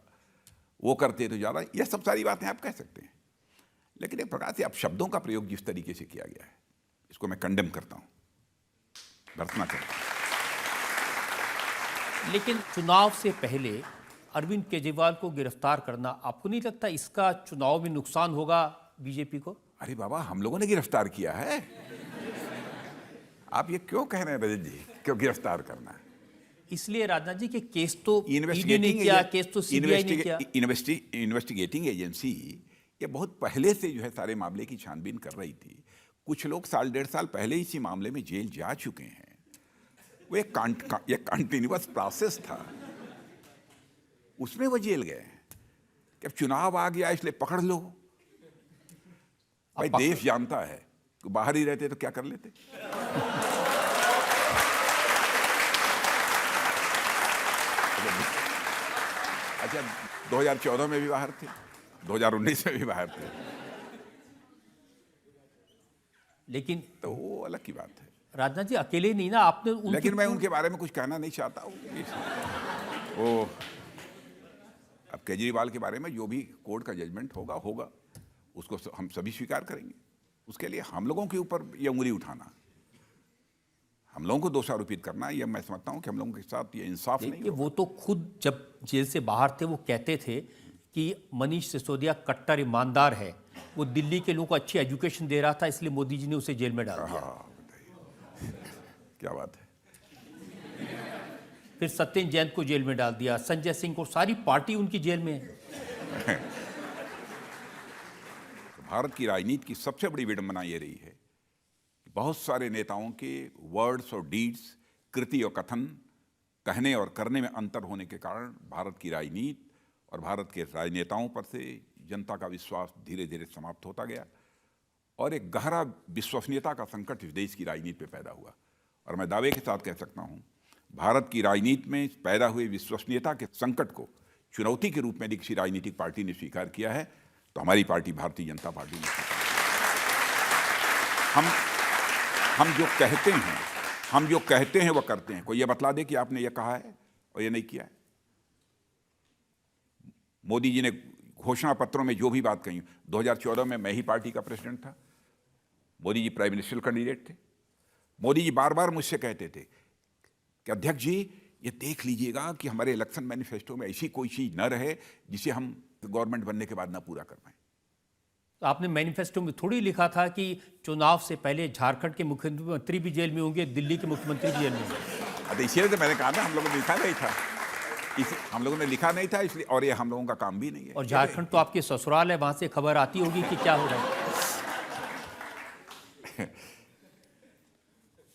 वो करते तो ज़्यादा, यह सब सारी बातें आप कह सकते हैं। लेकिन एक प्रकार से अपशब्दों का प्रयोग जिस तरीके से किया गया है, इसको मैं कंडेम करता हूँ, भर्त्सना करता हूँ। लेकिन चुनाव से पहले अरविंद केजरीवाल को गिरफ्तार करना, आपको नहीं लगता इसका चुनाव में नुकसान होगा बीजेपी को? अरे बाबा, हम लोगों ने गिरफ्तार किया है। आप ये क्यों कह रहे हैं रजत जी, क्यों गिरफ्तार करना है? इसलिए राजनाथ जी के केस तो ईडी ने किया, केस तो सीबीआई ने किया। इन्वेस्टिगेटिंग एजेंसी ये बहुत पहले से जो है सारे मामले की छानबीन कर रही थी। कुछ लोग 1.5 साल पहले इसी मामले में जेल जा चुके हैं। वो एक कंटिन्यूअस प्रोसेस था, उसमें वो जेल गए। कि अब चुनाव आ गया इसलिए पकड़ लो, भाई देश जानता है कि बाहर ही रहते तो क्या कर लेते। अच्छा, 2014 में भी बाहर थे, 2019 में भी बाहर थे, लेकिन तो वो अलग की बात है। राजनाथ जी अकेले नहीं ना, आपने लेकिन मैं उनके बारे में कुछ कहना नहीं चाहता हूँ। वो अब केजरीवाल के बारे में जो भी कोर्ट का जजमेंट होगा होगा, उसको हम सभी स्वीकार करेंगे। उसके लिए हम लोगों के ऊपर ये उंगली उठाना, हम लोगों को दोषारोपित करना, ये मैं समझता हूं कि हम लोगों के साथ ये इंसाफ नहीं देखिए, होगा। वो तो खुद जब जेल से बाहर थे वो कहते थे कि मनीष सिसोदिया कट्टर ईमानदार है, वो दिल्ली के लोगों को अच्छी एजुकेशन दे रहा था, इसलिए मोदी जी ने उसे जेल में डाल दिया। हाँ, बताइए क्या बात है। फिर सत्येंद्र जैन को जेल में डाल दिया, संजय सिंह को, सारी पार्टी उनकी जेल में है। भारत की राजनीति की सबसे बड़ी विडंबना ये रही है कि बहुत सारे नेताओं के वर्ड्स और डीड्स, कृति और कथन, कहने और करने में अंतर होने के कारण भारत की राजनीति और भारत के राजनेताओं पर से जनता का विश्वास धीरे धीरे समाप्त होता गया और एक गहरा विश्वसनीयता का संकट इस देश की राजनीति पे पैदा हुआ। और मैं दावे के साथ कह सकता हूँ, भारत की राजनीति में पैदा हुए विश्वसनीयता के संकट को चुनौती के रूप में यदि किसी राजनीतिक पार्टी ने स्वीकार किया है तो हमारी पार्टी भारतीय जनता पार्टी ने स्वीकार किया। हम जो कहते हैं वो करते हैं। कोई ये बतला दे कि आपने ये कहा है और ये नहीं किया है। मोदी जी ने घोषणा पत्रों में जो भी बात कही, 2014 में मैं ही पार्टी का प्रेसिडेंट था, Modi ji prime minister candidate थे। मोदी जी बार बार मुझसे कहते थे कि अध्यक्ष जी ये देख लीजिएगा कि हमारे इलेक्शन मैनिफेस्टो में ऐसी कोई चीज न रहे जिसे हम गवर्नमेंट बनने के बाद ना पूरा कर पाए। तो आपने मैनिफेस्टो में थोड़ी लिखा था कि चुनाव से पहले झारखंड के मुख्यमंत्री भी जेल में होंगे, दिल्ली के मुख्यमंत्री भी जेल में होंगे। तो इसीलिए तो मैंने कहा ना, हम लोगों ने लिखा नहीं था, हम लोगों ने लिखा नहीं था इसलिए, और ये हम लोगों का काम भी नहीं है। और झारखंड तो आपके ससुराल है, वहां से खबर आती होगी कि क्या हो रहा है।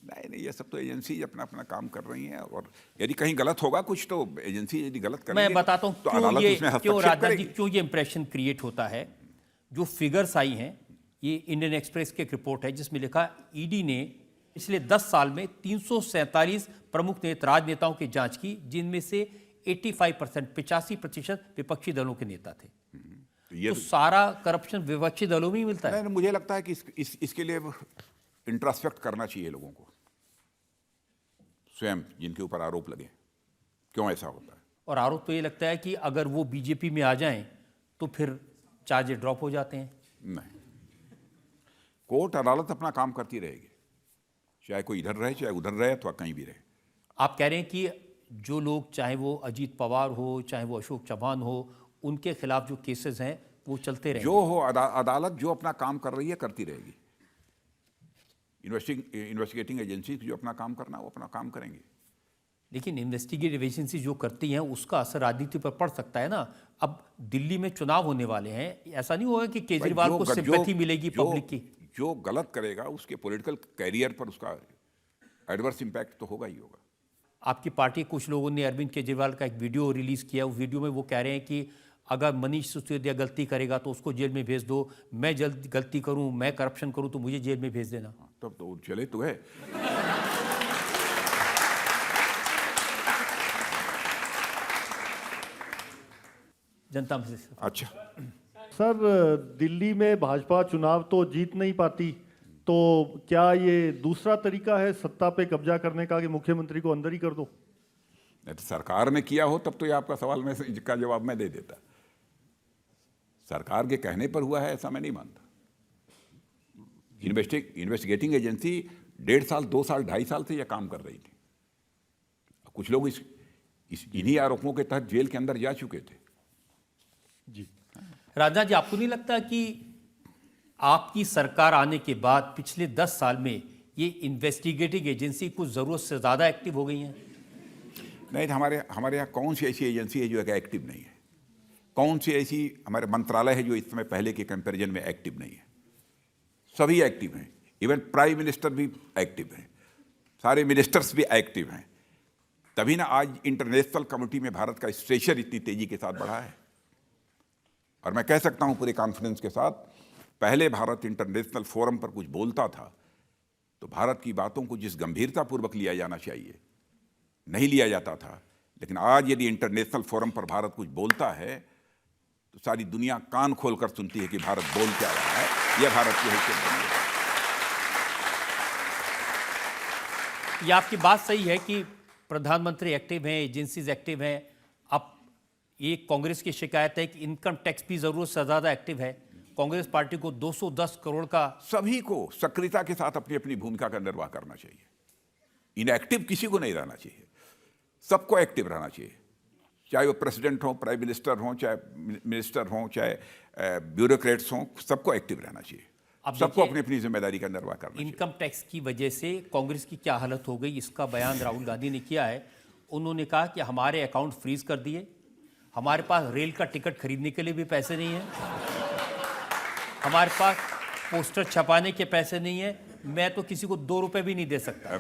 नहीं, ये सब तो एजेंसी अपना अपना काम कर रही हैं और यदि कहीं गलत होगा कुछ तो एजेंसी यदि गलत करेगी, मैं बताता हूं तो अदालत उसमें हस्तक्षेप राजनाथ जी करेगी। क्यों ये इंप्रेशन क्रिएट होता है। जो फिगर्स आई हैं, ये इंडियन एक्सप्रेस की एक रिपोर्ट है जिसमें लिखा ईडी ने पिछले 10 साल में 347 प्रमुख राजनेताओं की जांच की, जिनमें से 85% विपक्षी दलों के नेता थे। तो सारा करप्शन विपक्षी दलों में ही मिलता है। नहीं, मुझे लगता है कि इसके लिए इंट्रोस्पेक्ट करना चाहिए लोगों को, स्वयं जिनके ऊपर आरोप लगे क्यों ऐसा होता है। और आरोप तो ये लगता है कि अगर वो बीजेपी में आ जाएं तो फिर चार्जेस ड्रॉप हो जाते हैं। नहीं, कोर्ट अदालत अपना काम करती रहेगी, चाहे कोई इधर रहे चाहे उधर रहे अथवा कहीं भी रहे। आप कह रहे हैं कि जो लोग, चाहे वो अजीत पवार हो चाहे वो अशोक चौहान हो, उनके खिलाफ जो केसेस हैं वो चलते रहेंगे। जो हो, अदालत जो अपना काम कर रही है करती रहेगी। इन्वेस्टिगेटिंग एजेंसी जो अपना काम करना वो अपना काम करेंगे। लेकिन इन्वेस्टिगेटिव एजेंसी जो करती हैं उसका असर राजनीति पर पड़ सकता है ना। अब दिल्ली में चुनाव होने वाले हैं, ऐसा नहीं होगा कि केजरीवाल को सिंपैथी मिलेगी पब्लिक की। जो गलत करेगा उसके पॉलिटिकल कैरियर पर उसका एडवर्स इंपैक्ट तो होगा ही होगा। आपकी पार्टी कुछ लोगों ने अरविंद केजरीवाल का एक वीडियो रिलीज किया, उस वीडियो में वो कह रहे हैं कि अगर मनीष सिसोदिया गलती करेगा तो उसको जेल में भेज दो, मैं गलती करूं, मैं करप्शन करूं तो मुझे जेल में भेज देना। तब तो चले तो है। जनता में से। अच्छा सर, दिल्ली में भाजपा चुनाव तो जीत नहीं पाती, तो क्या ये दूसरा तरीका है सत्ता पे कब्जा करने का कि मुख्यमंत्री को अंदर ही कर दो? नहीं तो सरकार ने किया हो तब तो ये आपका सवाल में इसका जवाब मैं दे देता। सरकार के कहने पर हुआ है ऐसा मैं नहीं मानता। इन्वेस्टिगेटिंग एजेंसी 1.5 साल 2 साल 2.5 साल से यह काम कर रही थी। कुछ लोग इन्हीं आरोपों के तहत जेल के अंदर जा चुके थे। जी राजनाथ जी, आपको नहीं लगता कि आपकी सरकार आने के बाद पिछले 10 साल में ये इन्वेस्टिगेटिव एजेंसी कुछ जरूरत से ज्यादा एक्टिव हो गई हैं? नहीं, तो हमारे यहाँ कौन सी ऐसी एजेंसी है जो एक्टिव नहीं है? कौन सी ऐसी हमारे मंत्रालय है जो इस समय पहले के कंपैरिजन में एक्टिव नहीं है? सभी एक्टिव हैं। इवन प्राइम मिनिस्टर भी एक्टिव हैं, सारे मिनिस्टर्स भी एक्टिव हैं। तभी ना आज इंटरनेशनल कम्युनिटी में भारत का स्टेचर इतनी तेजी के साथ बढ़ा है। और मैं कह सकता हूं पूरे कॉन्फिडेंस के साथ, पहले भारत इंटरनेशनल फोरम पर कुछ बोलता था तो भारत की बातों को जिस गंभीरतापूर्वक लिया जाना चाहिए नहीं लिया जाता था, लेकिन आज यदि इंटरनेशनल फोरम पर भारत कुछ बोलता है तो सारी दुनिया कान खोलकर सुनती है कि भारत बोल क्या रहा है। यह भारत की हैसियत बनी है। ये आपकी बात सही है कि प्रधानमंत्री एक्टिव हैं, एजेंसीज एक्टिव हैं, ये कांग्रेस की शिकायत है कि इनकम टैक्स भी जरूरत से ज्यादा एक्टिव है। कांग्रेस पार्टी को 210 करोड़ का सभी को सक्रियता के साथ अपनी अपनी भूमिका का निर्वाह करना चाहिए। इनएक्टिव किसी को नहीं रहना चाहिए, सबको एक्टिव रहना चाहिए, चाहे वो प्रेसिडेंट हो, प्राइम मिनिस्टर हो, चाहे मिनिस्टर हो, चाहे ब्यूरोक्रेट्स हों, सबको एक्टिव रहना चाहिए। अब सबको देखिए, अपनी अपनी जिम्मेदारी का निर्वाह करना चाहिए। इनकम टैक्स की वजह से कांग्रेस की क्या हालत हो गई, इसका बयान राहुल गांधी ने किया है। उन्होंने कहा कि हमारे अकाउंट फ्रीज कर दिए, हमारे पास रेल का टिकट खरीदने के लिए भी पैसे नहीं है, हमारे पास पोस्टर छपाने के पैसे नहीं है, मैं तो किसी को 2 रुपए भी नहीं दे सकता।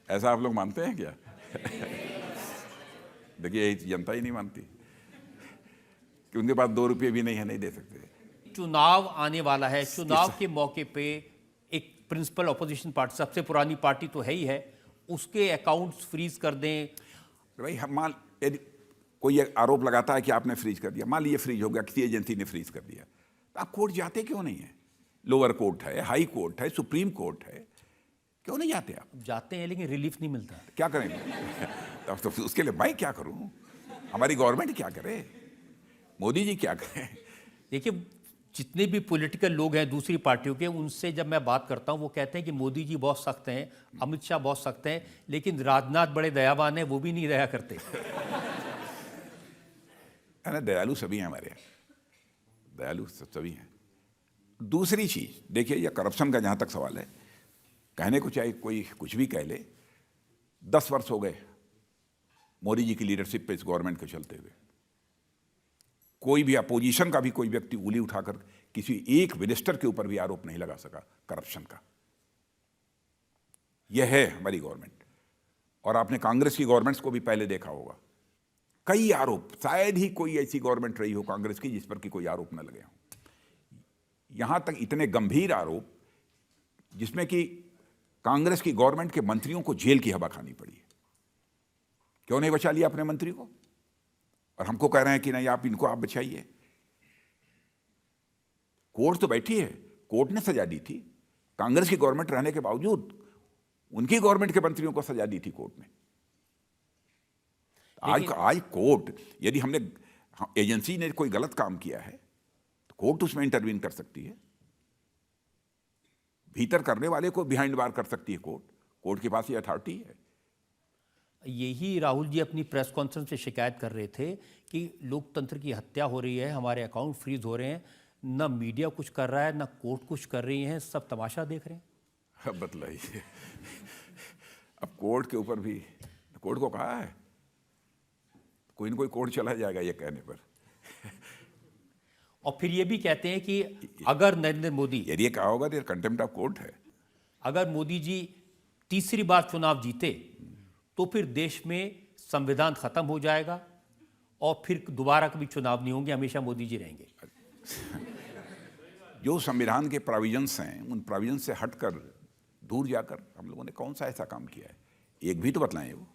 ऐसा आप लोग मानते हैं क्या? देखिए, जनता ही नहीं मानती कि उनके पास 2 रुपये भी नहीं है, नहीं दे सकते। चुनाव आने वाला है, चुनाव के मौके पे एक प्रिंसिपल ऑपोजिशन पार्टी, सबसे पुरानी पार्टी तो है ही है, उसके अकाउंट्स फ्रीज कर दें। भाई हम मान, यदि कोई आरोप लगाता है कि आपने फ्रीज कर दिया, मान लीजिए फ्रीज हो गया, किसी एजेंसी ने फ्रीज कर दिया, तो आप कोर्ट जाते क्यों नहीं है? लोअर कोर्ट है, हाई कोर्ट है, सुप्रीम कोर्ट है, क्यों नहीं जाते आप? जाते हैं लेकिन रिलीफ नहीं मिलता। क्या करेंगे? तो उसके लिए मैं क्या करूं? हमारी गवर्नमेंट क्या करे? मोदी जी क्या करें? देखिए, जितने भी पॉलिटिकल लोग हैं दूसरी पार्टियों के, उनसे जब मैं बात करता हूं, वो कहते हैं कि मोदी जी बहुत सख्त हैं, अमित शाह बहुत सख्त हैं, लेकिन राजनाथ बड़े दयावान हैं, वो भी नहीं दया करते। है ना, दयालु सभी हैं हमारे यहाँ, दयालु सभी हैं। दूसरी चीज देखिए, ये करप्शन का जहां तक सवाल है, कहने को चाहे कोई कुछ भी कह ले, 10 वर्ष हो गए मोदी जी की लीडरशिप पे इस गवर्नमेंट के चलते हुए। कोई भी अपोजिशन का भी कोई व्यक्ति उंगली उठाकर किसी एक मिनिस्टर के ऊपर भी आरोप नहीं लगा सका करप्शन का। यह है हमारी गवर्नमेंट। और आपने कांग्रेस की गवर्नमेंट्स को भी पहले देखा होगा, कई आरोप, शायद ही कोई ऐसी गवर्नमेंट रही हो कांग्रेस की जिस पर कि कोई आरोप न लगे हों। यहां तक इतने गंभीर आरोप जिसमें कि कांग्रेस की गवर्नमेंट के मंत्रियों को जेल की हवा खानी पड़ी है। क्यों नहीं बचा लिया अपने मंत्री को? और हमको कह रहे हैं कि नहीं, आप इनको आप बचाइए। कोर्ट तो बैठी है, कोर्ट ने सजा दी थी। कांग्रेस की गवर्नमेंट रहने के बावजूद उनकी गवर्नमेंट के मंत्रियों को सजा दी थी कोर्ट ने। आज कोर्ट, यदि हमने एजेंसी ने कोई गलत काम किया है तो कोर्ट उसमें इंटरवीन कर सकती है। भीतर करने वाले को बिहाइंड बार कर सकती है कोर्ट। कोर्ट के पास ये अथॉरिटी है। यही राहुल जी अपनी प्रेस कॉन्फ्रेंस में शिकायत कर रहे थे कि लोकतंत्र की हत्या हो रही है, हमारे अकाउंट फ्रीज हो रहे हैं, न मीडिया कुछ कर रहा है, न कोर्ट कुछ कर रही है, सब तमाशा देख रहे हैं। अब बतलाइए, अब कोर्ट के ऊपर भी, कोर्ट को कहा है कोई न कोई कोर्ट चला जाएगा ये कहने पर। और फिर ये भी कहते हैं कि अगर नरेंद्र मोदी, यदि ये कहा होगा तो कंटेम्प्ट ऑफ कोर्ट है। अगर मोदी जी तीसरी बार चुनाव जीते तो फिर देश में संविधान खत्म हो जाएगा और फिर दोबारा कभी चुनाव नहीं होंगे, हमेशा मोदी जी रहेंगे। जो संविधान के प्रोविजंस हैं, उन प्रोविजंस से हटकर दूर जाकर हम लोगों ने कौन सा ऐसा काम किया है? एक भी तो बतलाएं। वो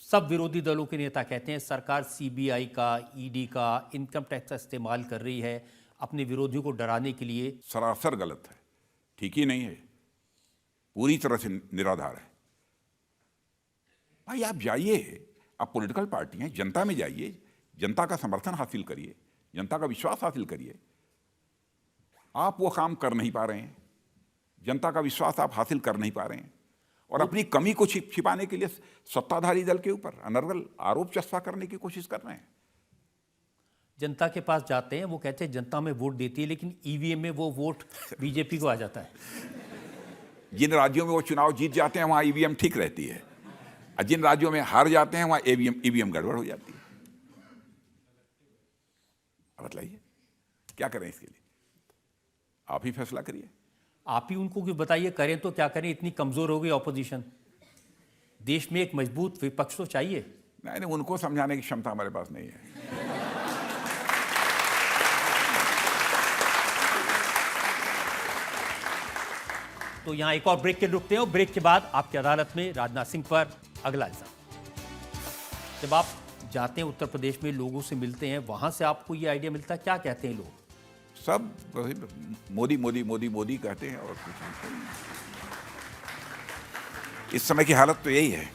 सब विरोधी दलों के नेता कहते हैं सरकार सीबीआई का, ईडी का, इनकम टैक्स का इस्तेमाल कर रही है अपने विरोधियों को डराने के लिए। सरासर गलत है, ठीक ही नहीं है, पूरी तरह से निराधार है। भाई आप जाइए, आप पॉलिटिकल पार्टी हैं, जनता में जाइए, जनता का समर्थन हासिल करिए, जनता का विश्वास हासिल करिए। आप वो काम कर नहीं पा रहे हैं, जनता का विश्वास आप हासिल कर नहीं पा रहे हैं, और अपनी कमी को छिपाने के लिए सत्ताधारी दल के ऊपर अनर्गल आरोप चस्पा करने की कोशिश कर रहे हैं। जनता के पास जाते हैं, वो कहते हैं जनता में वोट देती है, लेकिन ईवीएम में वो वोट बीजेपी को आ जाता है। जिन राज्यों में वो चुनाव जीत जाते हैं वहां ईवीएम ठीक रहती है, और जिन राज्यों में हार जाते हैं वहां ईवीएम गड़बड़ हो जाती है। अब बताइए क्या करें इसके लिए? आप ही फैसला करिए। आप ही उनको क्यों बताइए, करें तो क्या करें, इतनी कमजोर हो गई ऑपोजिशन। देश में एक मजबूत विपक्ष तो चाहिए। नहीं, उनको समझाने की क्षमता हमारे पास नहीं है। तो यहां एक और ब्रेक के रुकते हैं और ब्रेक के बाद आपकी अदालत में राजनाथ सिंह पर अगला इल्जाम। जब आप जाते हैं उत्तर प्रदेश में, लोगों से मिलते हैं, वहां से आपको ये आइडिया मिलता है, क्या कहते हैं लोग? सब मोदी मोदी मोदी मोदी कहते हैं और कुछ नहीं। इस समय की हालत तो यही है।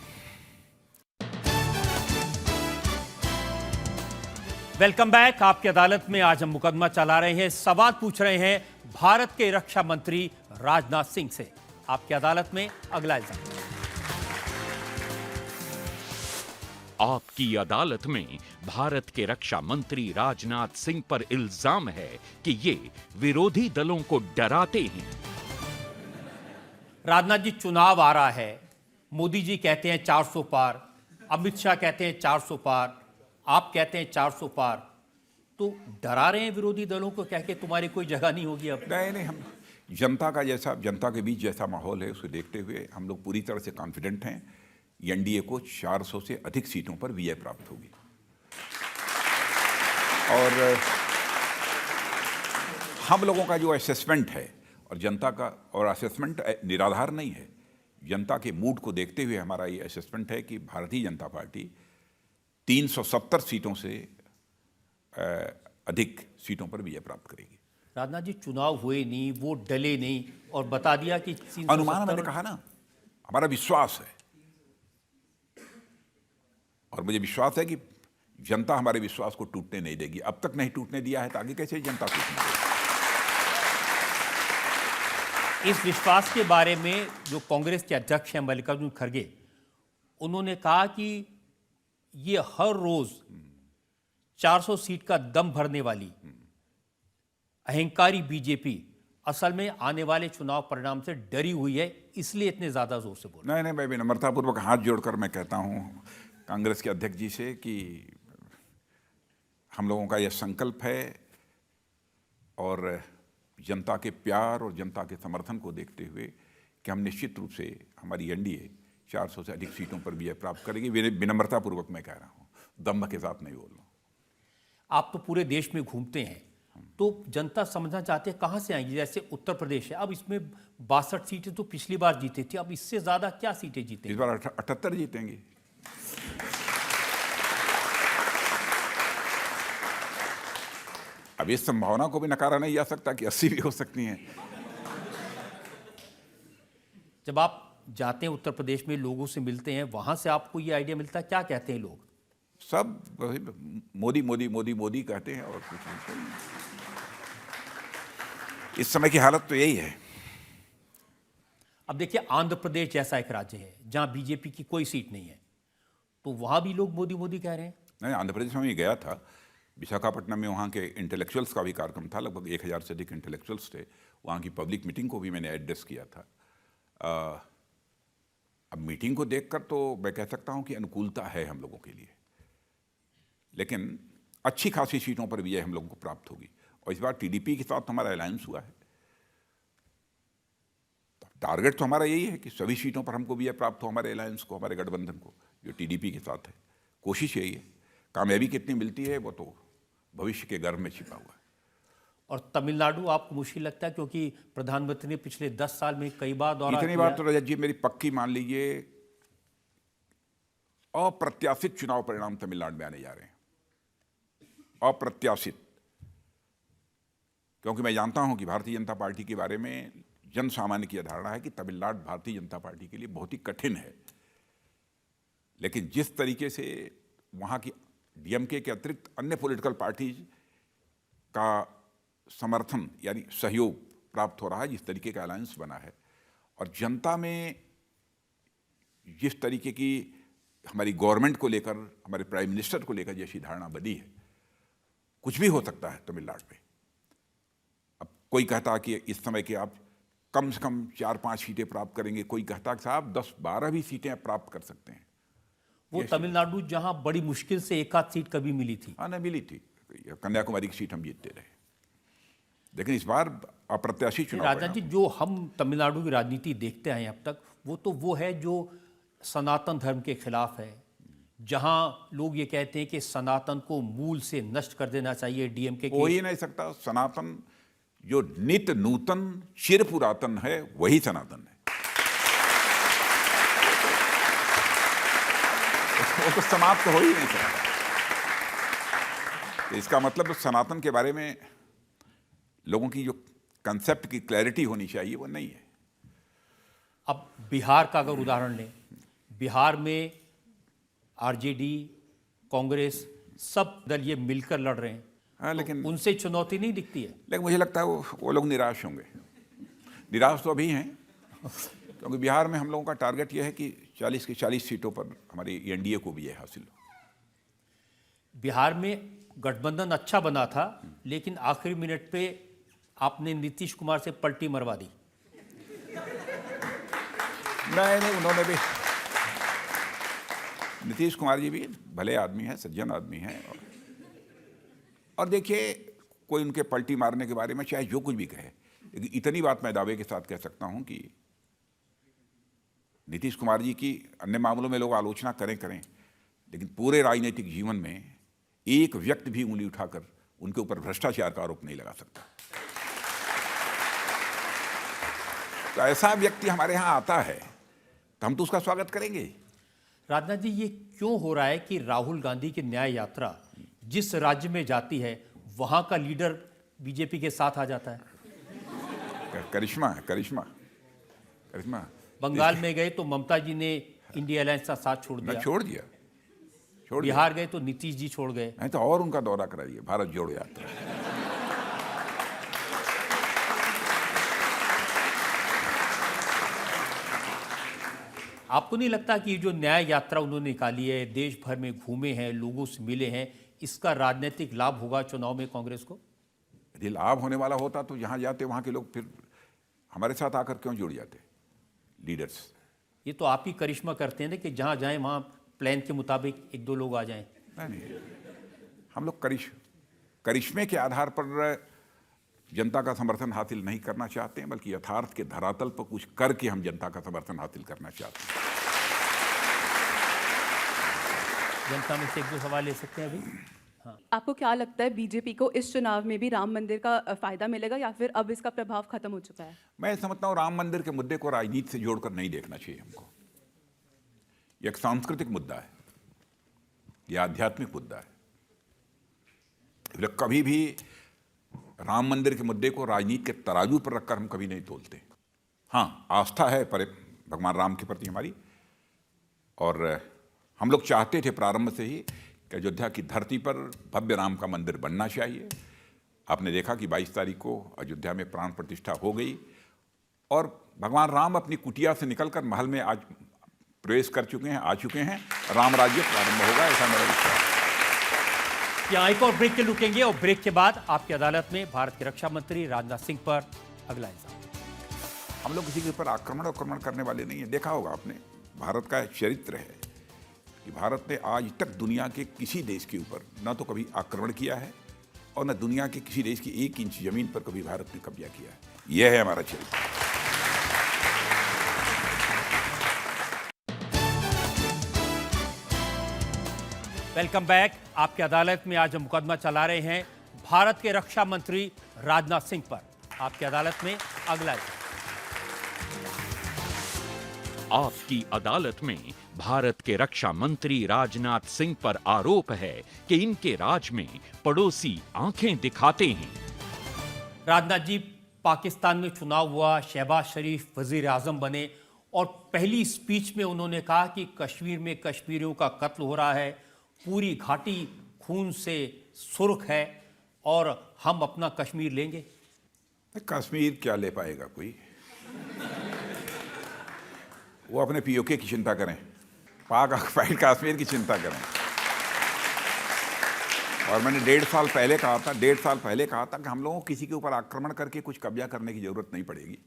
Welcome back. आपकी अदालत में आज हम मुकदमा चला रहे हैं, सवाल पूछ रहे हैं भारत के रक्षा मंत्री राजनाथ सिंह से। आपकी अदालत में अगला इल्जाम। आपकी अदालत में भारत के रक्षा मंत्री राजनाथ सिंह पर इल्जाम है कि ये विरोधी दलों को डराते हैं। राजनाथ जी, चुनाव आ रहा है, मोदी जी कहते हैं 400 पार, अमित शाह कहते हैं 400 पार, आप कहते हैं 400 पार, तो डरा रहे हैं विरोधी दलों को, कह के तुम्हारी कोई जगह नहीं होगी अब। नहीं, हम जनता के बीच जैसा माहौल है उसे देखते हुए हम लोग पूरी तरह से कॉन्फिडेंट हैं। एनडीए को 400 से अधिक सीटों पर विजय प्राप्त होगी। और हम लोगों का जो असेसमेंट है और जनता का, और असेसमेंट निराधार नहीं है, जनता के मूड को देखते हुए हमारा ये असेसमेंट है कि भारतीय जनता पार्टी 370 सीटों से अधिक सीटों पर विजय प्राप्त करेगी। राजनाथ जी, चुनाव हुए नहीं, वोट डले नहीं, और बता दिया कि 370। अनुमान मैंने कहा ना, हमारा विश्वास है और मुझे विश्वास है कि जनता हमारे विश्वास को टूटने नहीं देगी। अब तक नहीं टूटने दिया है तो आगे कैसे जनता टूटने देगी? इस विश्वास के बारे में जो कांग्रेस के अध्यक्ष हैं मल्लिकार्जुन खड़गे, उन्होंने कहा कि ये हर रोज 400 सीट का दम भरने वाली अहंकारी बीजेपी असल में आने वाले चुनाव परिणाम से डरी हुई है, इसलिए इतने ज्यादा जोर से बोल। नहीं, मैं विनम्रतापूर्वक हाथ जोड़कर मैं कहता हूं कांग्रेस के अध्यक्ष जी से कि हम लोगों का यह संकल्प है और जनता के प्यार और जनता के समर्थन को देखते हुए कि हम निश्चित रूप से हमारी एनडीए 400 से अधिक सीटों पर विजय प्राप्त करेगी। विनम्रतापूर्वक मैं कह रहा हूँ, दम्भ के साथ नहीं बोल रहा हूँ। आप तो पूरे देश में घूमते हैं, तो जनता समझना चाहते हैं कहां से आएंगी। जैसे उत्तर प्रदेश है, अब इसमें 62 सीटें तो पिछली बार जीते थे, अब इससे ज्यादा क्या सीटें जीते? इस बार 78 जीतेंगे। अब इस संभावना को भी नकारा नहीं जा सकता कि 80 भी हो सकती हैं। जब आप जाते हैं उत्तर प्रदेश में, लोगों से मिलते हैं, वहां से आपको ये आइडिया मिलता है, क्या कहते हैं लोग? सब मोदी मोदी मोदी मोदी कहते हैं और कुछ नहीं। इस समय की हालत तो यही है। अब देखिए, आंध्र प्रदेश जैसा एक राज्य है जहां बीजेपी की कोई सीट नहीं है, तो वहां भी लोग मोदी मोदी कह रहे हैं। नहीं, आंध्र प्रदेश में मैं गया था, विशाखापट्टनम में वहाँ के इंटेलेक्चुअल्स का भी कार्यक्रम था, लगभग 1000 से अधिक इंटेलेक्चुअल्स थे। वहाँ की पब्लिक मीटिंग को भी मैंने एड्रेस किया था। अब मीटिंग को देखकर तो मैं कह सकता हूँ कि अनुकूलता है हम लोगों के लिए, लेकिन अच्छी खासी सीटों पर विजय हम लोगों को प्राप्त होगी। और इस बार टीडीपी के साथ हमारा अलायंस हुआ है, तो टारगेट तो हमारा यही है कि सभी सीटों पर हमको विजय प्राप्त हो, हमारे अलायंस को, हमारे गठबंधन को, जो टीडीपी के साथ है। कोशिश यही है। कामयाबी कितनी मिलती है वो तो भविष्य के गर्भ में छिपा हुआ है। और तमिलनाडु आपको मुश्किल लगता है, क्योंकि प्रधानमंत्री ने पिछले 10 साल में कई बार दौरा इतनी बार तो रजत जी मेरी पक्की मान लीजिए अप्रत्याशित चुनाव परिणाम तमिलनाडु में आने जा रहे हैं। अप्रत्याशित, क्योंकि मैं जानता हूं कि भारतीय जनता पार्टी के बारे में जन सामान्य की धारणा है कि तमिलनाडु भारतीय जनता पार्टी के लिए बहुत ही कठिन है, लेकिन जिस तरीके से वहां की डीएमके के अतिरिक्त अन्य पॉलिटिकल पार्टीज का समर्थन यानी सहयोग प्राप्त हो रहा है, जिस तरीके का अलायंस बना है, और जनता में जिस तरीके की हमारी गवर्नमेंट को लेकर, हमारे प्राइम मिनिस्टर को लेकर जैसी धारणा बनी है, कुछ भी हो सकता है तमिलनाडु में। अब कोई कहता कि इस समय के आप कम से कम 4-5 सीटें प्राप्त करेंगे, कोई कहता कि साहब 10-12 भी सीटें आप प्राप्त कर सकते हैं। वो तमिलनाडु जहां बड़ी मुश्किल से एक आध सीट कभी मिली थी। हाँ, नहीं मिली थी, कन्याकुमारी की सीट हम जीतते रहे, लेकिन इस बार अप्रत्याशित चुनाव। राजा जी, जो हम तमिलनाडु की राजनीति देखते आए अब तक, वो है जो सनातन धर्म के खिलाफ है, जहां लोग ये कहते हैं कि सनातन को मूल से नष्ट कर देना चाहिए। डीएमके हो ही नहीं सकता। सनातन जो नित्य नूतन चिर पुरातन है, वही सनातन है। वो तो समाप्त हो ही नहीं सकता। तो इसका मतलब सनातन के बारे में लोगों की जो कंसेप्ट की क्लैरिटी होनी चाहिए वो नहीं है। अब बिहार का अगर उदाहरण लें, बिहार में आरजेडी, कांग्रेस सब दल ये मिलकर लड़ रहे हैं, हाँ, लेकिन उनसे चुनौती नहीं दिखती है? लेकिन मुझे लगता है वो लोग निराश होंगे। निराश तो अभी हैं, क्योंकि बिहार में हम लोगों का टारगेट ये है कि 40 की 40 सीटों पर हमारी एनडीए को भी ये हासिल हो। बिहार में गठबंधन अच्छा बना था, लेकिन आखिरी मिनट पे आपने नीतीश कुमार से पलटी मरवा दी। नहीं, उन्होंने भी, नीतीश कुमार जी भी भले आदमी हैं, सज्जन आदमी हैं, और देखिए कोई उनके पलटी मारने के बारे में चाहे जो कुछ भी कहे, लेकिन इतनी बात मैं दावे के साथ कह सकता हूं कि नीतीश कुमार जी की अन्य मामलों में लोग आलोचना करें, लेकिन पूरे राजनीतिक जीवन में एक व्यक्ति भी उंगली उठाकर उनके ऊपर भ्रष्टाचार का आरोप नहीं लगा सकता। तो ऐसा व्यक्ति हमारे यहाँ आता है तो हम तो उसका स्वागत करेंगे। राजनाथ जी, ये क्यों हो रहा है कि राहुल गांधी की न्याय यात्रा जिस राज्य में जाती है वहां का लीडर बीजेपी के साथ आ जाता है? करिश्मा है, करिश्मा। बंगाल में गए तो ममता जी ने इंडिया अलायंस का साथ छोड़ दिया। छोड़ दिया। बिहार गए तो नीतीश जी छोड़ गए। नहीं तो और उनका दौरा कराइए, भारत जोड़ो यात्रा। आपको नहीं लगता कि ये जो न्याय यात्रा उन्होंने निकाली है, देश भर में घूमे हैं, लोगों से मिले हैं, इसका राजनीतिक लाभ होगा चुनाव में कांग्रेस को? यदि लाभ होने वाला होता तो जहां जाते वहां के लोग फिर हमारे साथ आकर क्यों जुड़ जाते लीडर्स? ये तो आप ही करिश्मा करते हैं ना कि जहां जाएं वहां प्लान के मुताबिक एक दो लोग आ जाएं। नहीं, हम लोग करिश्मे के आधार पर जनता का समर्थन हासिल नहीं करना चाहते हैं, बल्कि यथार्थ के धरातल पर कुछ करके हम जनता का समर्थन हासिल करना चाहते हैं। जनता में से एक दो सवाल ले सकते हैं अभी। हाँ, आपको क्या लगता है बीजेपी को इस चुनाव में भी राम मंदिर का फायदा मिलेगा या फिर अब इसका प्रभाव खत्म हो चुका है? मैं समझता हूँ राम मंदिर के मुद्दे को राजनीति से जोड़कर नहीं देखना चाहिए हमको। ये एक सांस्कृतिक मुद्दा है, यह आध्यात्मिक मुद्दा है। कभी भी राम मंदिर के मुद्दे को राजनीति के तराजू पर रखकर हम कभी नहीं तोलते। हाँ, आस्था है पर भगवान राम के प्रति हमारी, और हम लोग चाहते थे प्रारंभ से ही कि अयोध्या की धरती पर भव्य राम का मंदिर बनना चाहिए। आपने देखा कि 22 तारीख को अयोध्या में प्राण प्रतिष्ठा हो गई, और भगवान राम अपनी कुटिया से निकलकर महल में आज प्रवेश कर चुके हैं, आ चुके हैं। राम राज्य प्रारंभ होगा, ऐसा मेरा विश्वास है। यहाँ एक और ब्रेक के रुकेंगे, और ब्रेक के बाद आपकी अदालत में भारत के रक्षा मंत्री राजनाथ सिंह पर अगला इल्जाम। हम लोग किसी के ऊपर आक्रमण करने वाले नहीं है। देखा होगा आपने, भारत का चरित्र है कि भारत ने आज तक दुनिया के किसी देश के ऊपर न तो कभी आक्रमण किया है, और न दुनिया के किसी देश की 1 इंच जमीन पर कभी भारत ने कब्जा किया है। यह है हमारा चरित्र। Welcome back. आपकी अदालत में आज हम मुकदमा चला रहे हैं भारत के रक्षा मंत्री राजनाथ सिंह पर। आपकी अदालत में अगला इल्जाम। आपकी अदालत में भारत के रक्षा मंत्री राजनाथ सिंह पर आरोप है कि इनके राज में पड़ोसी आंखें दिखाते हैं। राजनाथ जी, पाकिस्तान में चुनाव हुआ, शहबाज शरीफ वजीर आजम बने, और पहली स्पीच में उन्होंने कहा कि कश्मीर में कश्मीरियों का कत्ल हो रहा है, पूरी घाटी खून से सुर्ख है, और हम अपना कश्मीर लेंगे। कश्मीर क्या ले पाएगा कोई? वो अपने पीओके की चिंता करें, पाक ऑक्युपाइड कश्मीर की चिंता करें। और मैंने 1.5 साल पहले कहा था कि हम लोगों को किसी के ऊपर आक्रमण करके कुछ कब्जा करने की जरूरत नहीं पड़ेगी,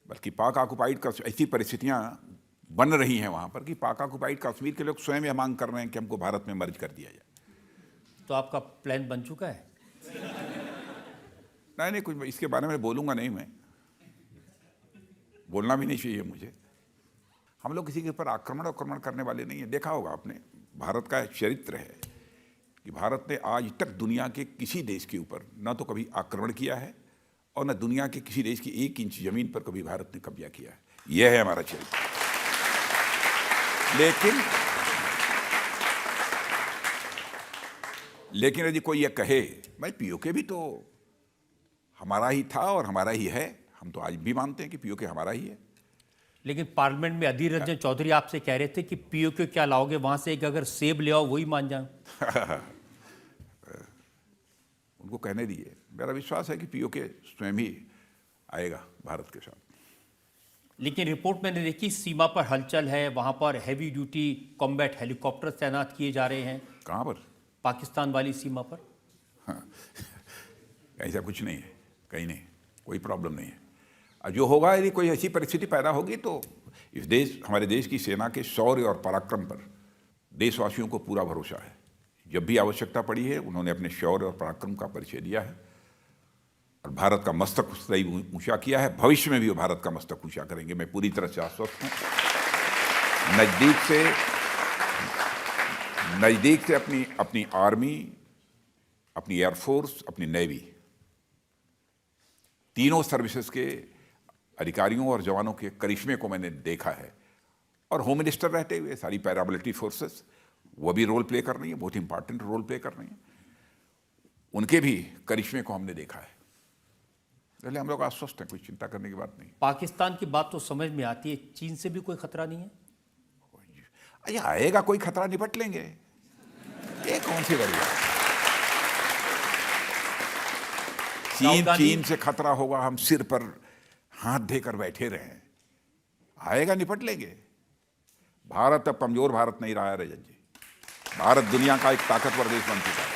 बल्कि पाक ऑक्युपाइड का ऐसी परिस्थितियां बन रही हैं वहां पर कि पाक ऑक्युपाइड कश्मीर के लोग स्वयं यह मांग कर रहे हैं कि हमको भारत में मर्ज कर दिया जाए। तो आपका प्लान बन चुका है? नहीं, कुछ इसके बारे में बोलूंगा नहीं, मैं बोलना भी नहीं चाहिए मुझे। हम लोग किसी के ऊपर आक्रमण करने वाले नहीं है। देखा होगा आपने, भारत का चरित्र है कि भारत ने आज तक दुनिया के किसी देश के ऊपर न तो कभी आक्रमण किया है, और न दुनिया के किसी देश की 1 इंच जमीन पर कभी भारत ने कब्जा किया है। यह है हमारा चरित्र। लेकिन यदि कोई यह कहे, भाई पीओके भी तो हमारा ही था और हमारा ही है, हम तो आज भी मानते हैं कि पीओके हमारा ही है, लेकिन पार्लियामेंट में अधीर रंजन चौधरी आपसे कह रहे थे कि पीओके क्या लाओगे वहां से, एक अगर सेब ले आओ वही मान जाओ। उनको कहने दिए, मेरा विश्वास है कि पीओके स्वयं ही आएगा भारत के साथ। लेकिन रिपोर्ट मैंने देखी सीमा पर हलचल है, वहां पर हैवी ड्यूटी कॉम्बैट हेलीकॉप्टर तैनात किए जा रहे हैं। कहाँ पर? पाकिस्तान वाली सीमा पर। हाँ, ऐसा कुछ नहीं है, कहीं नहीं, कोई प्रॉब्लम नहीं है। और जो होगा, यदि कोई ऐसी परिस्थिति पैदा होगी तो इस देश, हमारे देश की सेना के शौर्य और पराक्रम पर देशवासियों को पूरा भरोसा है। जब भी आवश्यकता पड़ी है उन्होंने अपने शौर्य और पराक्रम का परिचय दिया है और भारत का मस्तक सदैव ऊंचा किया है। भविष्य में भी वो भारत का मस्तक ऊंचा करेंगे, मैं पूरी तरह से आश्वस्त हूँ। नज़दीक से अपनी आर्मी, अपनी एयरफोर्स, अपनी नेवी, तीनों सर्विसेज के अधिकारियों और जवानों के करिश्मे को मैंने देखा है। और होम मिनिस्टर रहते हुए सारी पैरामिलिट्री फोर्सेस वो भी रोल प्ले कर रही है, बहुत इंपॉर्टेंट रोल प्ले कर रही हैं। उनके भी करिश्मे को हमने देखा है, इसलिए हम लोग आश्वस्त हैं, कोई चिंता करने की बात नहीं। पाकिस्तान की बात तो समझ में आती है, चीन से भी कोई खतरा नहीं है? अरे आएगा कोई खतरा, निपट लेंगे, ये कौन सी बड़ी बात। चीन से खतरा होगा, हम सिर पर हाथ देकर बैठे रहे, आएगा निपट लेंगे। भारत अब कमजोर भारत नहीं रहा है रजत जी, भारत दुनिया का एक ताकतवर देश बन चुका है।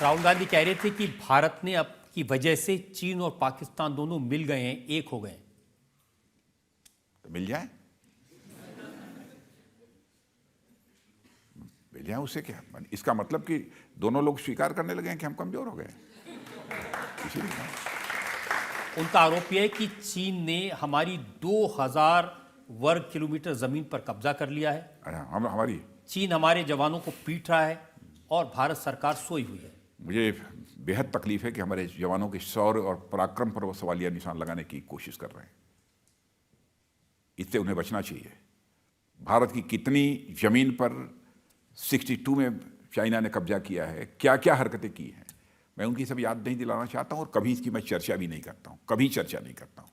राहुल गांधी कह रहे थे कि भारत ने अब की वजह से चीन और पाकिस्तान दोनों मिल गए हैं, एक हो गए हैं। तो मिल जाए, उससे क्या? इसका मतलब कि दोनों लोग स्वीकार करने लगे हैं कि हम कमजोर हो गए। उनका आरोप यह है कि चीन ने हमारी 2000 वर्ग किलोमीटर जमीन पर कब्जा कर लिया है। हमारी चीन हमारे जवानों को पीट रहा है और भारत सरकार सोई हुई है। मुझे बेहद तकलीफ है कि हमारे जवानों के शौर्य और पराक्रम पर वो सवालिया निशान लगाने की कोशिश कर रहे हैं। इससे उन्हें बचना चाहिए। भारत की कितनी जमीन पर 62 में चाइना ने कब्जा किया है, क्या क्या हरकतें की हैं, मैं उनकी सब याद नहीं दिलाना चाहता हूं और कभी इसकी मैं चर्चा भी नहीं करता हूं, कभी चर्चा नहीं करता हूं।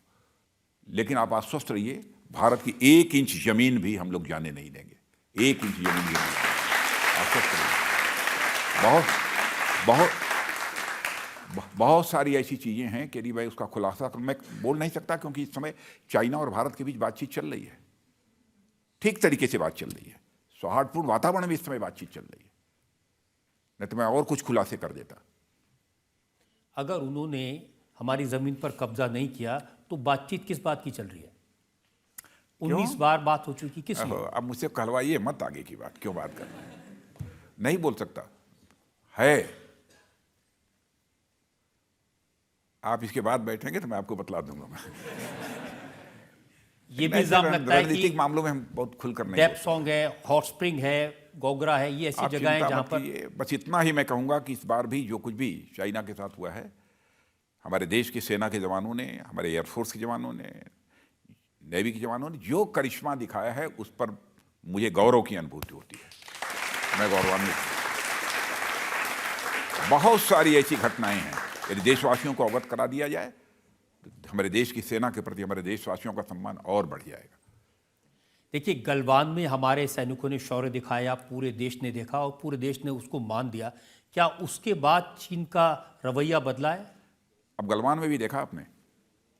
लेकिन आप आश्वस्त रहिए, भारत की 1 इंच जमीन भी हम लोग जाने नहीं देंगे, 1 इंच जमीन भी आश्वस्त रहिए। बहुत सारी ऐसी चीजें हैं कि यदि मैं उसका खुलासा मैं बोल नहीं सकता, क्योंकि इस समय चाइना और भारत के बीच बातचीत चल रही है, ठीक तरीके से बात चल रही है, सौहार्दपूर्ण वातावरण में इस समय बातचीत चल रही है, नहीं तो मैं और कुछ खुलासे कर देता। अगर उन्होंने हमारी जमीन पर कब्जा नहीं किया तो बातचीत किस बात की चल रही है? 19 बार बात हो चुकी, किस लिए? अब मुझसे कहलवाइए मत आगे की बात, क्यों बात कर रहे हैं? नहीं बोल सकता है। आप इसके बाद बैठेंगे तो मैं आपको बतला दूंगा। मैं ये भी इल्जाम लगता है कि रणनीतिक मामलों में हम बहुत खुलकर नहीं डेप सॉन्ग है, हॉट स्प्रिंग है, गोगरा है, ये ऐसी जगह है जहां पर। बस इतना ही मैं कहूंगा कि इस बार भी जो कुछ भी चाइना के साथ हुआ है, हमारे देश की सेना के जवानों ने, हमारे एयरफोर्स के जवानों ने, नेवी के जवानों ने जो करिश्मा दिखाया है, उस पर मुझे गौरव की अनुभूति होती है। मैं गौरवान्वित हूं। बहुत सारी ऐसी घटनाएं हैं, यदि देशवासियों को अवगत करा दिया जाए तो हमारे देश की सेना के प्रति हमारे देशवासियों का सम्मान और बढ़ जाएगा। देखिए, गलवान में हमारे सैनिकों ने शौर्य दिखाया, पूरे देश ने देखा और पूरे देश ने उसको मान दिया। क्या उसके बाद चीन का रवैया बदला है? अब गलवान में भी देखा आपने,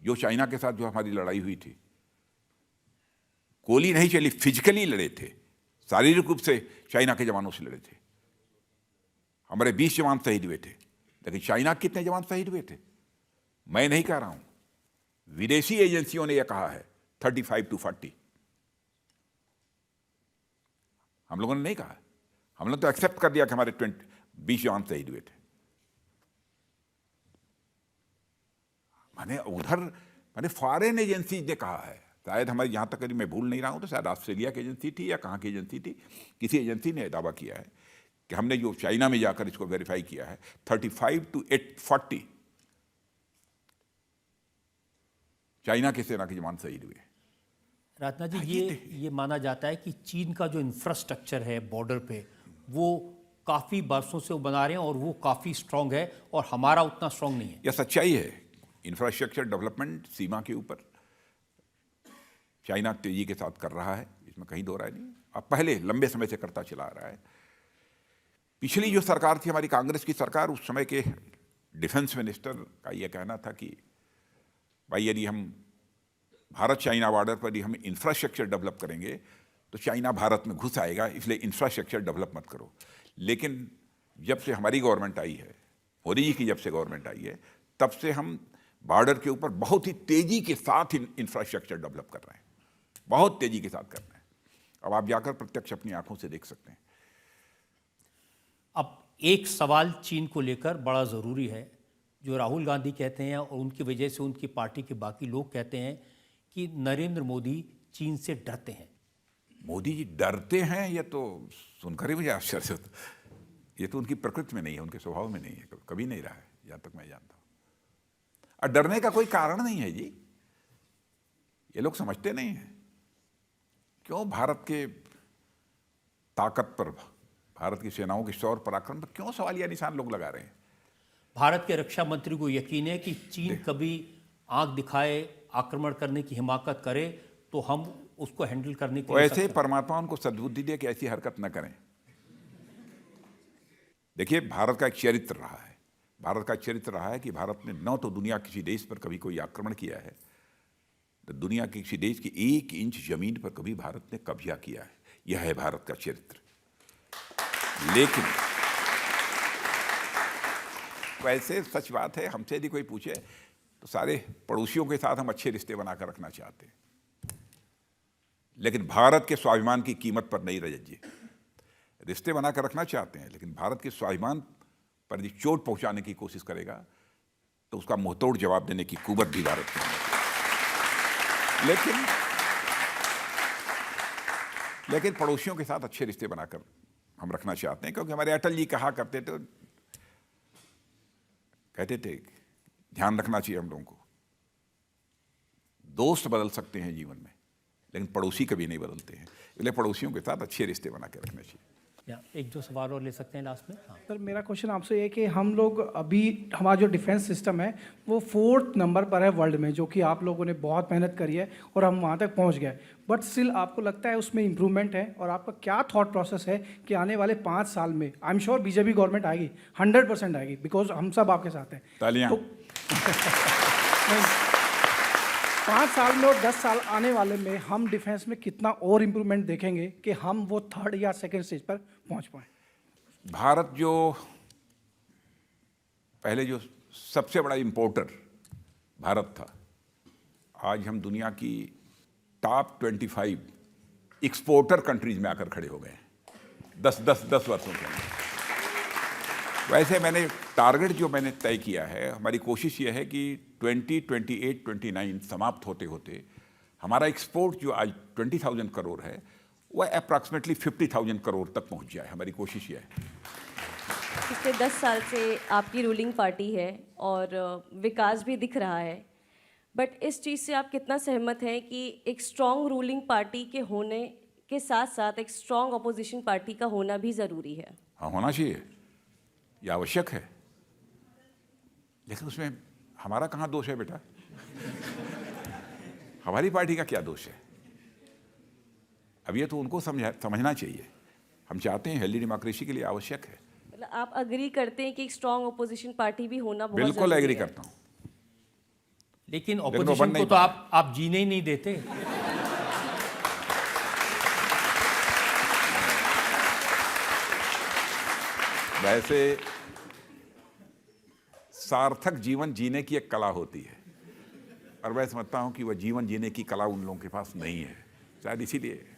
जो चाइना के साथ जो हमारी लड़ाई हुई थी, गोली नहीं चली, फिजिकली लड़े थे, शारीरिक रूप से चाइना के जवानों से लड़े थे। हमारे 20 जवान शहीद हुए थे, लेकिन चाइना के कितने जवान शहीद हुए थे मैं नहीं कह रहा हूं, विदेशी एजेंसियों ने यह कहा है 35 to 40। हम लोगों ने नहीं कहा, हम लोग तो एक्सेप्ट कर दिया कि हमारे 20 जवान शहीद हुए थे। मैंने फॉरेन एजेंसी ने कहा है, शायद हमारे यहां तक मैं भूल नहीं रहा हूं तो शायद ऑस्ट्रेलिया की एजेंसी थी या कहां की एजेंसी थी, किसी एजेंसी ने दावा किया है कि हमने जो चाइना में जाकर इसको वेरीफाई किया है 35 to 40 चाइना की सेना के जवान शहीद हुए। राजनाथ जी, ये माना जाता है कि चीन का जो इंफ्रास्ट्रक्चर है बॉर्डर पे, वो काफ़ी बरसों से वो बना रहे हैं और वो काफ़ी स्ट्रांग है और हमारा उतना स्ट्रांग नहीं है। यह सच्चाई है। इंफ्रास्ट्रक्चर डेवलपमेंट सीमा के ऊपर चाइना तेजी के साथ कर रहा है, इसमें कहीं दो राय नहीं। अब पहले लंबे समय से करता चला आ रहा है। पिछली जो सरकार थी हमारी कांग्रेस की सरकार, उस समय के डिफेंस मिनिस्टर का यह कहना था कि भाई यदि हम भारत चाइना बॉर्डर पर यदि हम इंफ्रास्ट्रक्चर डेवलप करेंगे तो चाइना भारत में घुस आएगा, इसलिए इंफ्रास्ट्रक्चर डेवलप मत करो। लेकिन जब से हमारी गवर्नमेंट आई है, मोदी जी की जब से गवर्नमेंट आई है, तब से हम बॉर्डर के ऊपर बहुत ही तेजी के साथ इंफ्रास्ट्रक्चर डेवलप कर रहे हैं, बहुत तेजी के साथ कर रहे हैं। अब आप जाकर प्रत्यक्ष अपनी आंखों से देख सकते हैं। अब एक सवाल चीन को लेकर बड़ा ज़रूरी है, जो राहुल गांधी कहते हैं और उनकी वजह से उनकी पार्टी के बाकी लोग कहते हैं कि नरेंद्र मोदी चीन से डरते हैं। मोदी जी डरते हैं, यह तो सुनकर ही मुझे आश्चर्य होता। ये तो उनकी प्रकृति में नहीं है, उनके स्वभाव में नहीं है, कभी नहीं रहा है, जहां तक मैं जानता हूं। और डरने का कोई कारण नहीं है जी, ये लोग समझते नहीं हैं। क्यों भारत के ताकत पर, भारत की सेनाओं के शौर्य पराक्रम पर क्यों सवालिया निशान लोग लगा रहे हैं? भारत के रक्षा मंत्री को यकीन है कि चीन कभी आंख दिखाए, आक्रमण करने की हिमाकत करे तो हम उसको हैंडल करने के लिए ऐसे परमात्मा उनको सद्बुद्धि दे कि ऐसी हरकत न करें। देखिए, भारत का एक चरित्र रहा है, भारत का चरित्र रहा है कि भारत ने न तो दुनिया किसी देश पर कभी कोई आक्रमण किया है, तो दुनिया के किसी देश की 1 इंच जमीन पर कभी भारत ने कब्जा किया है। यह है भारत का चरित्र। लेकिन वैसे सच बात है, हमसे यदि कोई पूछे तो सारे पड़ोसियों के साथ हम अच्छे रिश्ते बनाकर रखना चाहते हैं, लेकिन भारत के स्वाभिमान की कीमत पर नहीं रजत जी। रिश्ते बनाकर रखना चाहते हैं, लेकिन भारत के स्वाभिमान पर यदि चोट पहुंचाने की कोशिश करेगा तो उसका मुंहतोड़ जवाब देने की कुवत भी भारत में है। लेकिन पड़ोसियों के साथ अच्छे रिश्ते बनाकर हम रखना चाहते हैं, क्योंकि हमारे अटल जी कहा करते थे, कहते थे ध्यान रखना चाहिए हम लोगों को, दोस्त बदल सकते हैं जीवन में लेकिन पड़ोसी कभी नहीं बदलते हैं, इसलिए पड़ोसियों के साथ अच्छे रिश्ते बना के रखने चाहिए। एक दो सवाल और ले सकते हैं लास्ट में। हाँ। सर, मेरा क्वेश्चन आपसे ये कि हम लोग अभी हमारा जो डिफेंस सिस्टम है वो 4th नंबर पर है वर्ल्ड में, जो कि आप लोगों ने बहुत मेहनत करी है और हम वहाँ तक पहुँच गए, बट स्टिल आपको लगता है उसमें इम्प्रूवमेंट है? और आपका क्या थॉट प्रोसेस है कि आने वाले 5 साल में I am sure BJP government आएगी, 100% आएगी, बिकॉज हम सब आपके साथ हैं। तालियां। तो 5 साल में और 10 साल आने वाले में हम डिफेंस में कितना और इम्प्रूवमेंट देखेंगे कि हम वो 3rd या 2nd स्टेज पर पहुंच पाए? भारत जो पहले जो सबसे बड़ा इंपोर्टर भारत था, आज हम दुनिया की टॉप 25 एक्सपोर्टर कंट्रीज में आकर खड़े हो गए हैं 10 वर्षों के अंदर। वैसे मैंने टारगेट जो मैंने तय किया है, हमारी कोशिश ये है कि 2028-29 समाप्त होते होते हमारा एक्सपोर्ट जो आज 20,000 करोड़ है वह अप्रॉक्सीमेटली 50,000 करोड़ तक पहुंच जाए। हमारी कोशिश ये है। पिछले 10 साल से आपकी रूलिंग पार्टी है और विकास भी दिख रहा है, बट इस चीज़ से आप कितना सहमत हैं कि एक स्ट्रॉन्ग रूलिंग पार्टी के होने के साथ साथ एक स्ट्रॉन्ग अपोजिशन पार्टी का होना भी ज़रूरी है? हाँ, होना चाहिए, यह आवश्यक है, लेकिन उसमें हमारा कहाँ दोष है बेटा? हमारी पार्टी का क्या दोष है? अब ये तो उनको समझना चाहिए। हम चाहते हैं, हेल्दी डेमोक्रेसी के लिए आवश्यक है। मतलब आप अग्री करते हैं कि एक स्ट्रॉन्ग अपोजिशन पार्टी भी होना बहुत बिल्कुल ज़रूरी एग्री है? करता हूँ। लेकिन वो ऑपोजिशन बन नहीं को तो पाया। आप जीने ही नहीं देते। वैसे सार्थक जीवन जीने की एक कला होती है, और मैं समझता हूं कि वह जीवन जीने की कला उन लोगों के पास नहीं है, शायद इसीलिए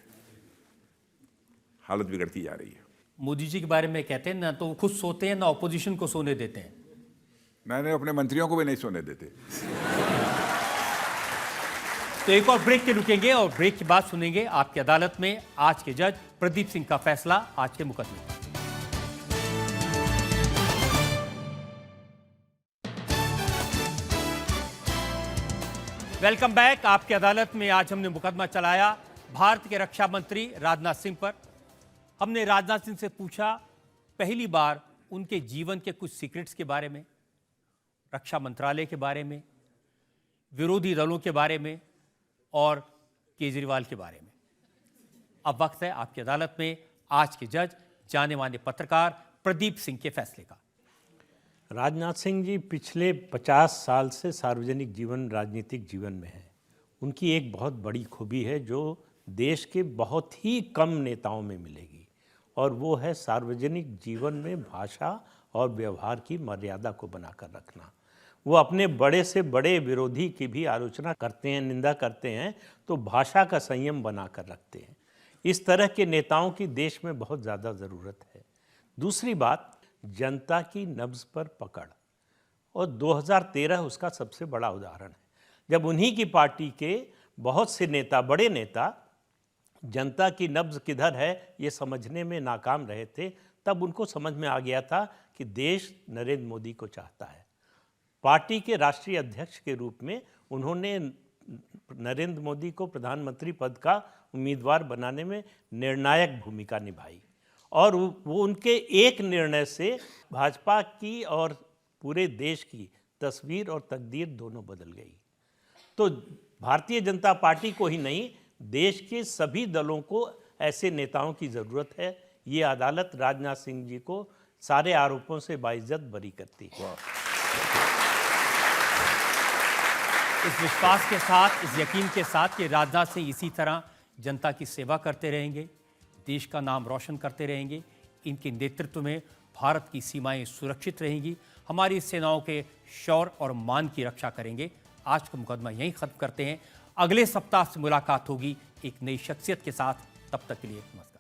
हालत बिगड़ती जा रही है। मोदी जी के बारे में कहते हैं ना तो वो खुद सोते हैं ना ऑपोजिशन को सोने देते हैं। मैंने अपने मंत्रियों को भी नहीं सोने देते। तो एक और ब्रेक के रुकेंगे और ब्रेक के बाद सुनेंगे आपकी अदालत में आज के जज प्रदीप सिंह का फैसला आज के मुकदमे पर। Welcome back. आपकी अदालत में आज हमने मुकदमा चलाया भारत के रक्षा मंत्री राजनाथ सिंह पर। हमने राजनाथ सिंह से पूछा पहली बार उनके जीवन के कुछ सीक्रेट्स के बारे में, रक्षा मंत्रालय के बारे में, विरोधी दलों के बारे में और केजरीवाल के बारे में। अब वक्त है आपकी अदालत में आज के जज जाने माने पत्रकार प्रदीप सिंह के फैसले का। राजनाथ सिंह जी पिछले 50 साल से सार्वजनिक जीवन, राजनीतिक जीवन में हैं। उनकी एक बहुत बड़ी खूबी है जो देश के बहुत ही कम नेताओं में मिलेगी, और वो है सार्वजनिक जीवन में भाषा और व्यवहार की मर्यादा को बनाकर रखना। वो अपने बड़े से बड़े विरोधी की भी आलोचना करते हैं, निंदा करते हैं, तो भाषा का संयम बनाकर रखते हैं। इस तरह के नेताओं की देश में बहुत ज़्यादा ज़रूरत है। दूसरी बात, जनता की नब्ज पर पकड़, और 2013 उसका सबसे बड़ा उदाहरण है, जब उन्हीं की पार्टी के बहुत से नेता, बड़े नेता, जनता की नब्ज किधर है ये समझने में नाकाम रहे थे। तब उनको समझ में आ गया था कि देश नरेंद्र मोदी को चाहता है। पार्टी के राष्ट्रीय अध्यक्ष के रूप में उन्होंने नरेंद्र मोदी को प्रधानमंत्री पद का उम्मीदवार बनाने में निर्णायक भूमिका निभाई, और वो उनके एक निर्णय से भाजपा की और पूरे देश की तस्वीर और तकदीर दोनों बदल गई। तो भारतीय जनता पार्टी को ही नहीं, देश के सभी दलों को ऐसे नेताओं की ज़रूरत है। ये अदालत राजनाथ सिंह जी को सारे आरोपों से बाइज्जत बरी करती है। इस विश्वास के साथ, इस यकीन के साथ कि राजनाथ सिंह इसी तरह जनता की सेवा करते रहेंगे, देश का नाम रोशन करते रहेंगे, इनके नेतृत्व में भारत की सीमाएं सुरक्षित रहेंगी, हमारी सेनाओं के शौर्य और मान की रक्षा करेंगे। आज का मुकदमा यहीं खत्म करते हैं। अगले सप्ताह से मुलाकात होगी एक नई शख्सियत के साथ। तब तक के लिए नमस्कार।